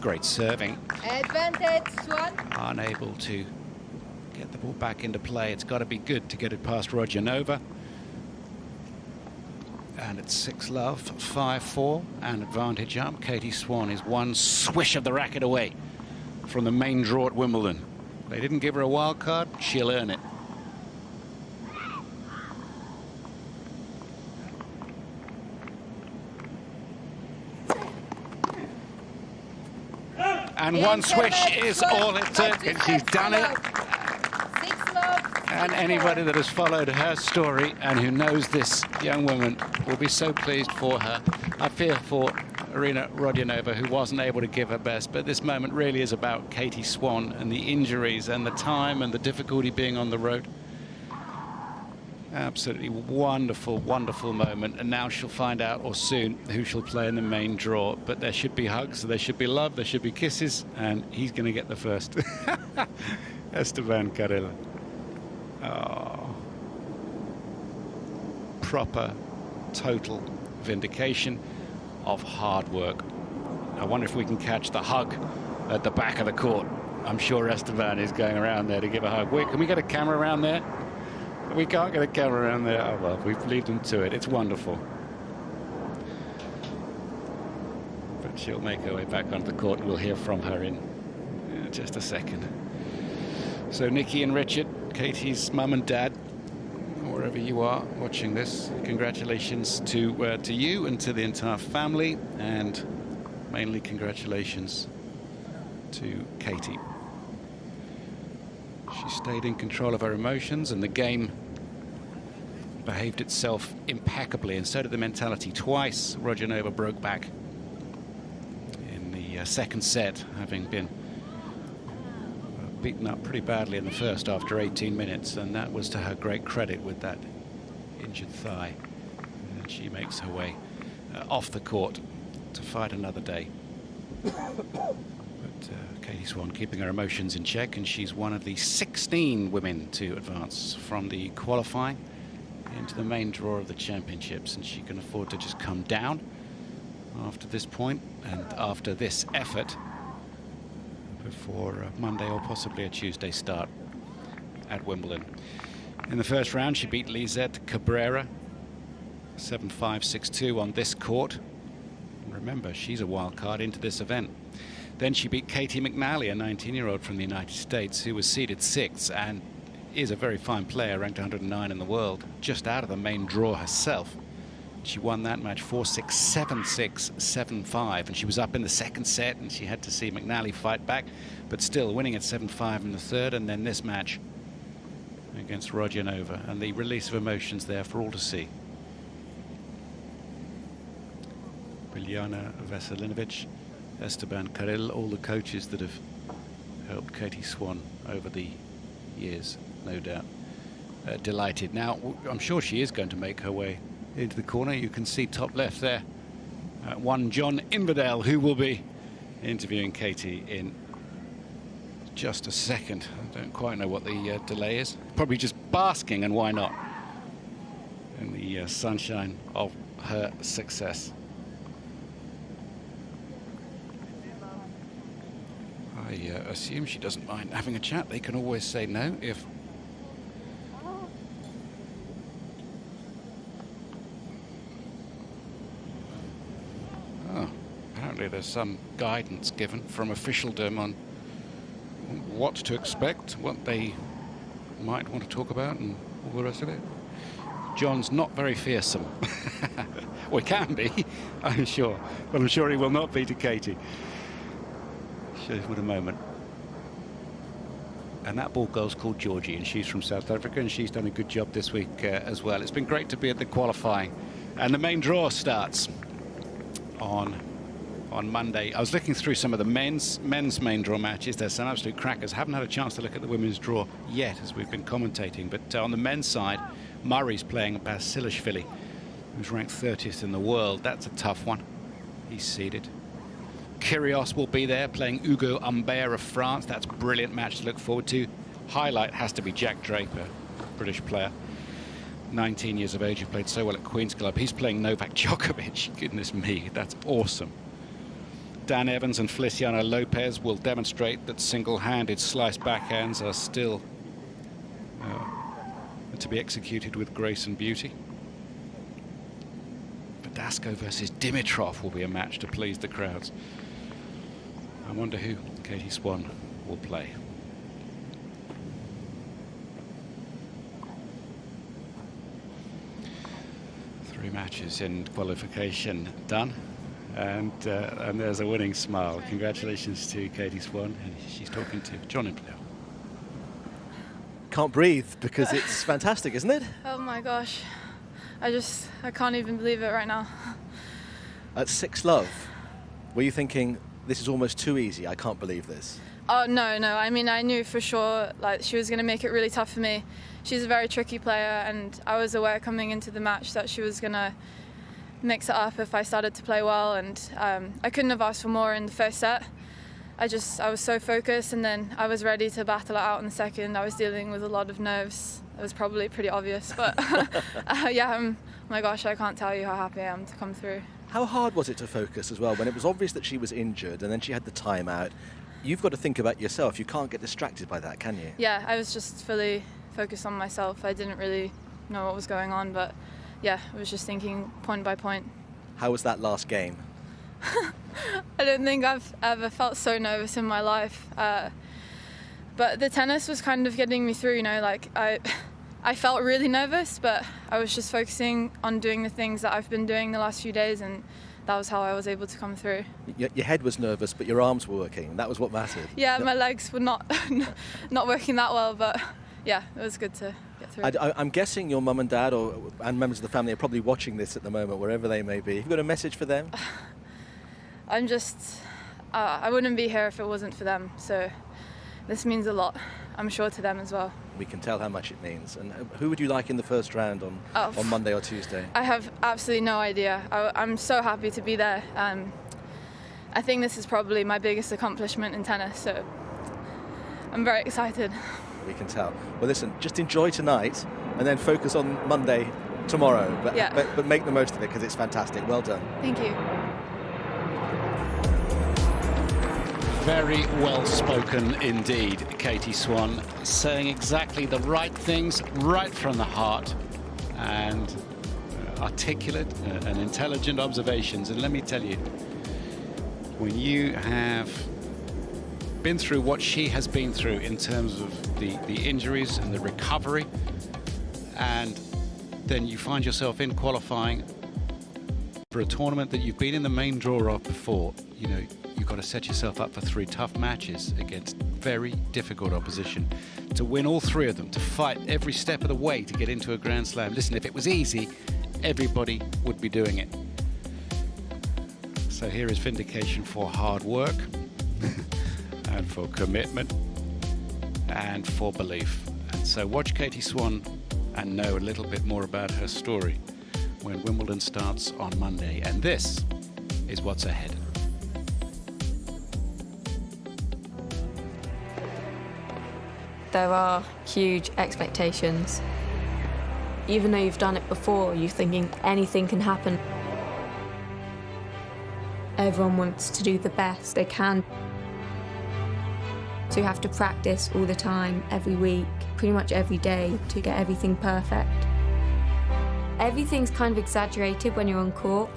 Great serving. Advantage, Swan. Unable to get the ball back into play. It's got to be good to get it past Rodionova. And it's 6-love, 5-4, and advantage up. Katie Swan is one swish of the racket away from the main draw at Wimbledon. They didn't give her a wild card. She'll earn it. And one swish is all it took, and she's done it. And anybody that has followed her story and who knows this young woman will be so pleased for her. I fear for Arina Rodionova, who wasn't able to give her best, but this moment really is about Katie Swan and the injuries and the time and the difficulty being on the road. Absolutely wonderful, wonderful moment. And now she'll find out, or soon, who she'll play in the main draw. But there should be hugs, there should be love, there should be kisses, and he's going to get the first. Esteban Carrera. Oh. Proper, total vindication of hard work. I wonder if we can catch the hug at the back of the court. I'm sure Esteban is going around there to give a hug. Wait, can we get a camera around there? We can't get a camera around there. Oh, well, we've lead them to it. It's wonderful. But she'll make her way back onto the court. We'll hear from her in just a second. So Nikki and Richard, Katie's mum and dad, wherever you are watching this, congratulations to you and to the entire family, and mainly congratulations to Katie. She stayed in control of her emotions, and the game behaved itself impeccably, and so did the mentality. Twice Rodionova broke back in the second set, having been beaten up pretty badly in the first after 18 minutes, and that was to her great credit with that injured thigh. And she makes her way off the court to fight another day. Katie Swan keeping her emotions in check, and she's one of the 16 women to advance from the qualifying into the main draw of the championships, and she can afford to just come down after this point and after this effort before Monday or possibly a Tuesday start at Wimbledon. In the first round, she beat Lizette Cabrera 7-5, 6-2 on this court. And remember, she's a wild card into this event. Then she beat Katie McNally, a 19-year-old from the United States, who was seeded 6th and is a very fine player, ranked 109 in the world, just out of the main draw herself. She won that match 4-6, 7-6, 7-5, and she was up in the second set, and she had to see McNally fight back, but still winning at 7-5 in the third, and then this match against Rodionova, and the release of emotions there for all to see. Biljana Veselinovic, Esteban Carrera, all the coaches that have helped Katie Swan over the years, no doubt, delighted. Now, I'm sure she is going to make her way into the corner. You can see top left there, one John Inverdale, who will be interviewing Katie in just a second. I don't quite know what the delay is. Probably just basking, and why not, in the sunshine of her success. I assume she doesn't mind having a chat. They can always say no if... Oh, apparently there's some guidance given from officialdom on what to expect, what they might want to talk about, and all the rest of it. John's not very fearsome. Well, he can be, I'm sure, but I'm sure he will not be to Katie. Show you what a moment. And that ball girl's called Georgie, and she's from South Africa, and she's done a good job this week as well. It's been great to be at the qualifying, and the main draw starts on on Monday. I was looking through some of the men's main draw matches. There's some absolute crackers. Haven't had a chance to look at the women's draw yet as we've been commentating. But on the men's side, Murray's playing Basilashvili, who's ranked 30th in the world. That's a tough one. He's seeded. Kyrgios will be there playing Hugo Humbert of France. That's a brilliant match to look forward to. Highlight has to be Jack Draper, British player. 19 years of age, who played so well at Queen's Club. He's playing Novak Djokovic. Goodness me, that's awesome. Dan Evans and Feliciano Lopez will demonstrate that single-handed slice backhands are still to be executed with grace and beauty. Verdasco versus Dimitrov will be a match to please the crowds. I wonder who Katie Swan will play. Three matches in qualification done, and there's a winning smile. Congratulations to Katie Swan, and she's talking to John Impler. Can't breathe because it's fantastic, isn't it? Oh my gosh, I can't even believe it right now. At 6-love, were you thinking this is almost too easy? I can't believe this. Oh no, I mean, I knew for sure like she was going to make it really tough for me. She's a very tricky player, and I was aware coming into the match that she was going to mix it up if I started to play well, and I couldn't have asked for more in the first set. I was so focused, and then I was ready to battle it out in the second. I was dealing with a lot of nerves. It was probably pretty obvious, but yeah, oh my gosh, I can't tell you how happy I am to come through. How hard was it to focus as well when it was obvious that she was injured and then she had the timeout? You've got to think about yourself. You can't get distracted by that, can you? Yeah, I was just fully focused on myself. I didn't really know what was going on, but yeah, I was just thinking point by point. How was that last game? I don't think I've ever felt so nervous in my life. But the tennis was kind of getting me through, you know, like I felt really nervous, but I was just focusing on doing the things that I've been doing the last few days, and that was how I was able to come through. Your head was nervous, but your arms were working. That was what mattered. Yeah, my legs were not working that well, but yeah, it was good to get through. I'm guessing your mum and dad and members of the family are probably watching this at the moment, wherever they may be. Have you got a message for them? I wouldn't be here if it wasn't for them, so this means a lot, I'm sure, to them as well. We can tell how much it means. And who would you like in the first round on Monday or Tuesday? I have absolutely no idea. I'm so happy to be there. I think this is probably my biggest accomplishment in tennis, so I'm very excited. We can tell. Well, listen, just enjoy tonight and then focus on Monday tomorrow. But make the most of it because it's fantastic. Well done. Thank you. Very well spoken indeed, Katie Swan, saying exactly the right things right from the heart, and articulate and intelligent observations. And let me tell you, when you have been through what she has been through in terms of the injuries and the recovery, and then you find yourself in qualifying for a tournament that you've been in the main draw of before, you know, you've got to set yourself up for 3 tough matches against very difficult opposition, to win all 3 of them, to fight every step of the way to get into a Grand Slam. Listen, if it was easy, everybody would be doing it. So here is vindication for hard work and for commitment and for belief. And so watch Katie Swan and know a little bit more about her story when Wimbledon starts on Monday. And this is what's ahead. There are huge expectations. Even though you've done it before, you're thinking anything can happen. Everyone wants to do the best they can. So you have to practice all the time, every week, pretty much every day, to get everything perfect. Everything's kind of exaggerated when you're on court.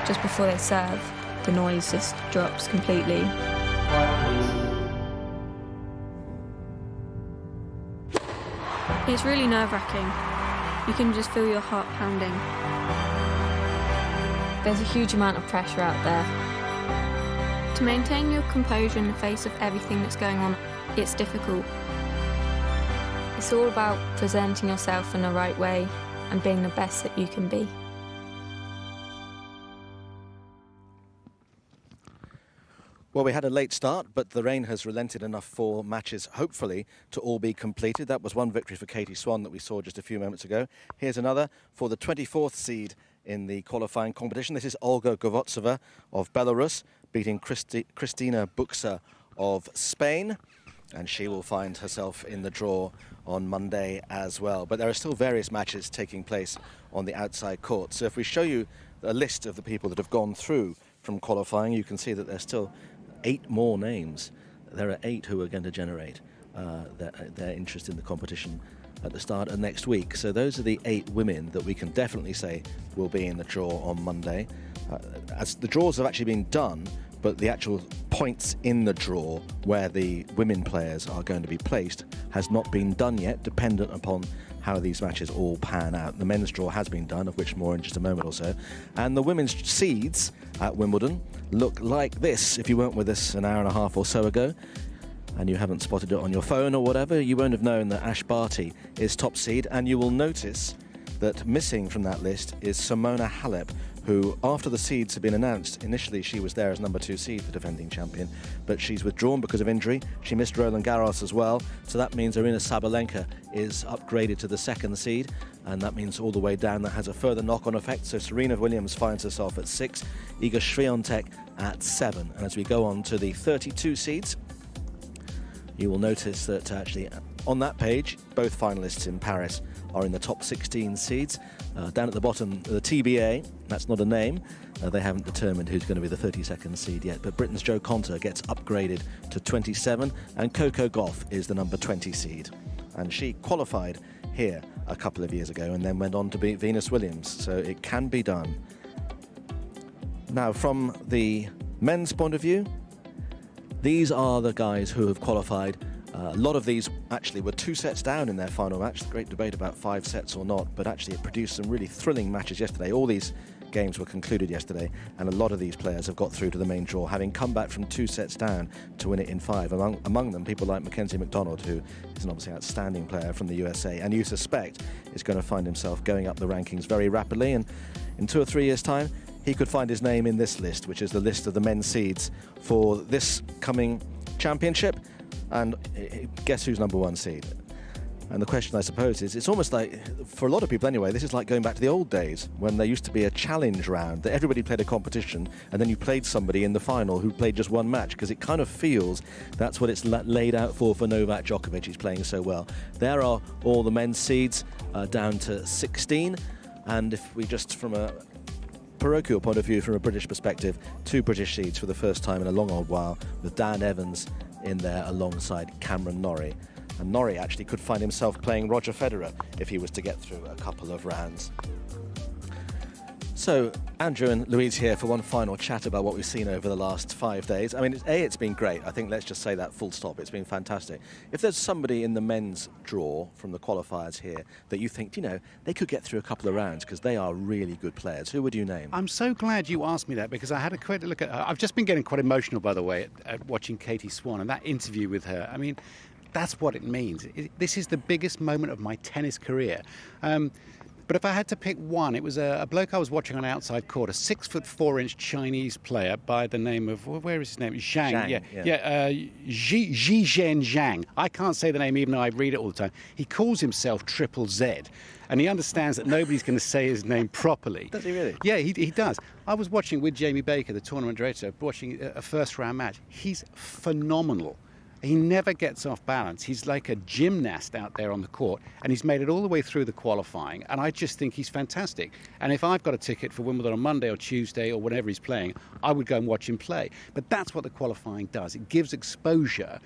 Just before they serve, the noise just drops completely. It's really nerve-wracking. You can just feel your heart pounding. There's a huge amount of pressure out there. To maintain your composure in the face of everything that's going on, it's difficult. It's all about presenting yourself in the right way and being the best that you can be. Well, we had a late start, but the rain has relented enough for matches, hopefully, to all be completed. That was one victory for Katie Swan that we saw just a few moments ago. Here's another for the 24th seed in the qualifying competition. This is Olga Govotsova of Belarus, beating Kristina Buxa of Spain. And she will find herself in the draw on Monday as well. But there are still various matches taking place on the outside court. So if we show you a list of the people that have gone through from qualifying, you can see that there's still 8 more names. There are 8 who are going to generate their interest in the competition at the start of next week. So those are the 8 women that we can definitely say will be in the draw on Monday. As the draws have actually been done, but the actual points in the draw where the women players are going to be placed has not been done yet, dependent upon how these matches all pan out. The men's draw has been done, of which more in just a moment or so. And the women's seeds at Wimbledon look like this. If you weren't with us an hour and a half or so ago, and you haven't spotted it on your phone or whatever, you won't have known that Ash Barty is top seed, and you will notice that missing from that list is Simona Halep, who, after the seeds have been announced, initially she was there as number 2 seed, the defending champion, but she's withdrawn because of injury. She missed Roland Garros as well, so that means Arina Sabalenka is upgraded to the 2nd seed, and that means all the way down that has a further knock-on effect. So Serena Williams finds herself at 6, Iga Swiatek at 7. And as we go on to the 32 seeds, you will notice that actually on that page, both finalists in Paris are in the top 16 seeds. Down at the bottom, the TBA, that's not a name. They haven't determined who's going to be the 32nd seed yet, but Britain's Jo Konta gets upgraded to 27, and Coco Gauff is the number 20 seed. And she qualified here a couple of years ago and then went on to beat Venus Williams, so it can be done. Now, from the men's point of view, these are the guys who have qualified. A lot of these actually were 2 sets down in their final match. The great debate about 5 sets or not, but actually it produced some really thrilling matches yesterday. All these games were concluded yesterday, and a lot of these players have got through to the main draw, having come back from 2 sets down to win it in 5. Among them, people like Mackenzie McDonald, who is an obviously outstanding player from the USA, and you suspect is going to find himself going up the rankings very rapidly, and in 2 or 3 years' time, he could find his name in this list, which is the list of the men's seeds for this coming championship. And guess who's number 1 seed? And the question, I suppose, is it's almost like, for a lot of people anyway, this is like going back to the old days when there used to be a challenge round that everybody played a competition and then you played somebody in the final who played just 1 match, because it kind of feels that's what it's laid out for Novak Djokovic. He's playing so well. There are all the men's seeds down to 16, and if we just, from a parochial point of view, from a British perspective, 2 British seeds for the first time in a long old while, with Dan Evans in there alongside Cameron Norrie. And Norrie actually could find himself playing Roger Federer if he was to get through a couple of rounds. So, Andrew and Louise here for one final chat about what we've seen over the last 5 days. I mean, it's been great. I think let's just say that full stop. It's been fantastic. If there's somebody in the men's draw from the qualifiers here that you think, you know, they could get through a couple of rounds because they are really good players, who would you name? I'm so glad you asked me that, because I had a quick look at her. I've just been getting quite emotional, by the way, at watching Katie Swan and that interview with her. I mean, that's what it means. This is the biggest moment of my tennis career. But if I had to pick one, it was a bloke I was watching on outside court, a 6'4" Chinese player by the name of, where is his name? Zhang. Zhizhen Zhang. I can't say the name even though I read it all the time. He calls himself Triple Z, and he understands that nobody's going to say his name properly. Does he really? Yeah, he does. I was watching with Jamie Baker, the tournament director, watching a first-round match. He's phenomenal. He never gets off balance. He's like a gymnast out there on the court, and he's made it all the way through the qualifying, and I just think he's fantastic. And if I've got a ticket for Wimbledon on Monday or Tuesday or whenever he's playing, I would go and watch him play. But that's what the qualifying does. It gives exposure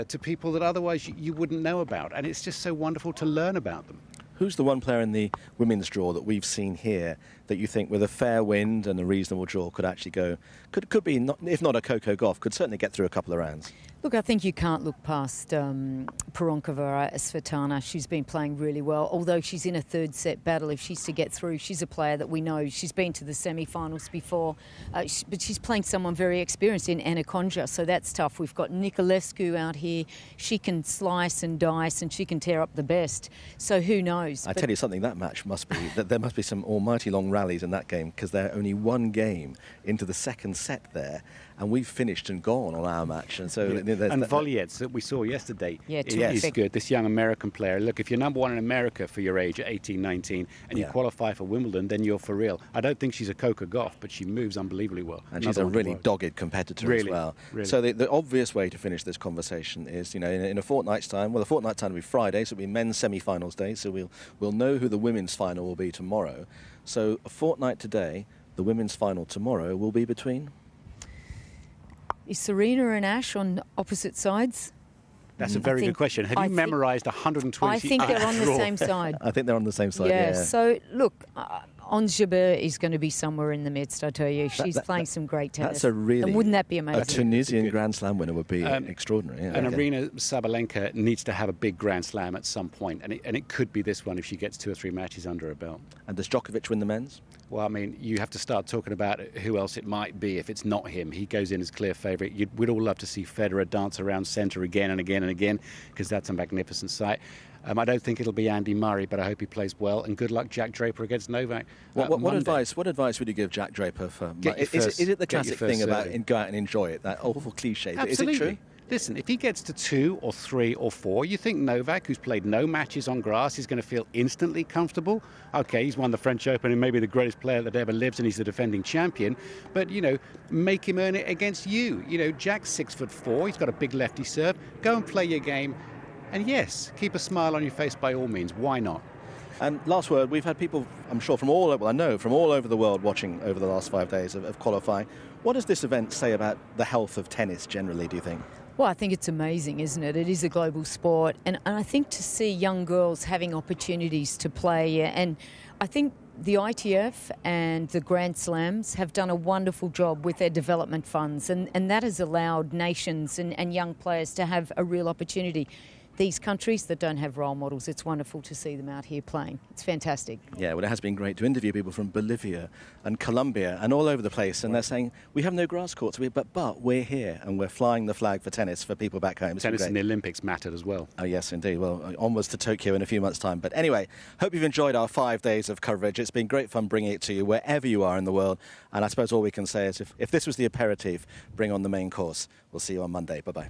to people that otherwise you wouldn't know about, and it's just so wonderful to learn about them. Who's the one player in the women's draw that we've seen here that you think with a fair wind and a reasonable draw could actually go, could be, not, if not a Coco Gauff, could certainly get through a couple of rounds? Look, I think you can't look past Pironkova Svetlana. She's been playing really well. Although she's in a 3rd set battle, if she's to get through, she's a player that we know. She's been to the semi-finals before, but she's playing someone very experienced in Anna Konja, so that's tough. We've got Niculescu out here. She can slice and dice, and she can tear up the best. So who knows? I tell you something, that match must be, that there must be some almighty long rallies in that game, because they're only 1 game into the 2nd set there. and we've finished and gone on our match. And so, and Volyets that we saw yesterday is good. This young American player. Look, if you're number one in America for your age at 18, 19, and you qualify for Wimbledon, then you're for real. I don't think she's a Coco Gauff, but she moves unbelievably well. And she's a really dogged competitor as well. Really. So the obvious way to finish this conversation is, you know, in a fortnight's time. Well, the fortnight's time will be Friday, so it'll be men's semi-finals day. So we'll know who the women's final will be tomorrow. So a fortnight today, the women's final tomorrow will be between. Is Serena and Ash on opposite sides? That's a very good question. Have you memorised 120? I think they're on the same side. I think they're on the same side, yeah. So, look, Ons Jabeur is going to be somewhere in the midst, I tell you. She's playing some great tennis. That's a really... And wouldn't that be amazing? A Tunisian Grand Slam winner would be extraordinary. Yeah, and Arina Sabalenka needs to have a big Grand Slam at some point, and it could be this one if she gets 2 or 3 matches under her belt. And does Djokovic win the men's? Well, I mean, you have to start talking about who else it might be if it's not him. He goes in as clear favourite. We'd all love to see Federer dance around centre again and again and again, because that's a magnificent sight. I don't think it'll be Andy Murray, but I hope he plays well. And good luck, Jack Draper, against Novak. What advice would you give Jack Draper for? Is it the classic thing about go out and enjoy it? That awful cliche. Absolutely. Is it true? Listen, if he gets to 2 or 3 or 4, you think Novak, who's played no matches on grass, is going to feel instantly comfortable? Okay, he's won the French Open and maybe the greatest player that ever lives, and he's the defending champion. But, you know, make him earn it against you. You know, Jack's 6'4", he's got a big lefty serve. Go and play your game. And yes, keep a smile on your face by all means. Why not? And last word, we've had people, I'm sure, from all over the world watching over the last 5 days of qualifying. What does this event say about the health of tennis generally, do you think? Well, I think it's amazing, isn't it? It is a global sport. And I think to see young girls having opportunities to play, and I think the ITF and the Grand Slams have done a wonderful job with their development funds, and that has allowed nations and young players to have a real opportunity. These countries that don't have role models, it's wonderful to see them out here playing. It's fantastic. Yeah, well, it has been great to interview people from Bolivia and Colombia and all over the place, and they're saying, we have no grass courts, but we're here, and we're flying the flag for tennis for people back home. Tennis in the Olympics mattered as well. Oh, yes, indeed. Well, onwards to Tokyo in a few months' time. But anyway, hope you've enjoyed our 5 days of coverage. It's been great fun bringing it to you wherever you are in the world, and I suppose all we can say is if this was the aperitif, bring on the main course. We'll see you on Monday. Bye-bye.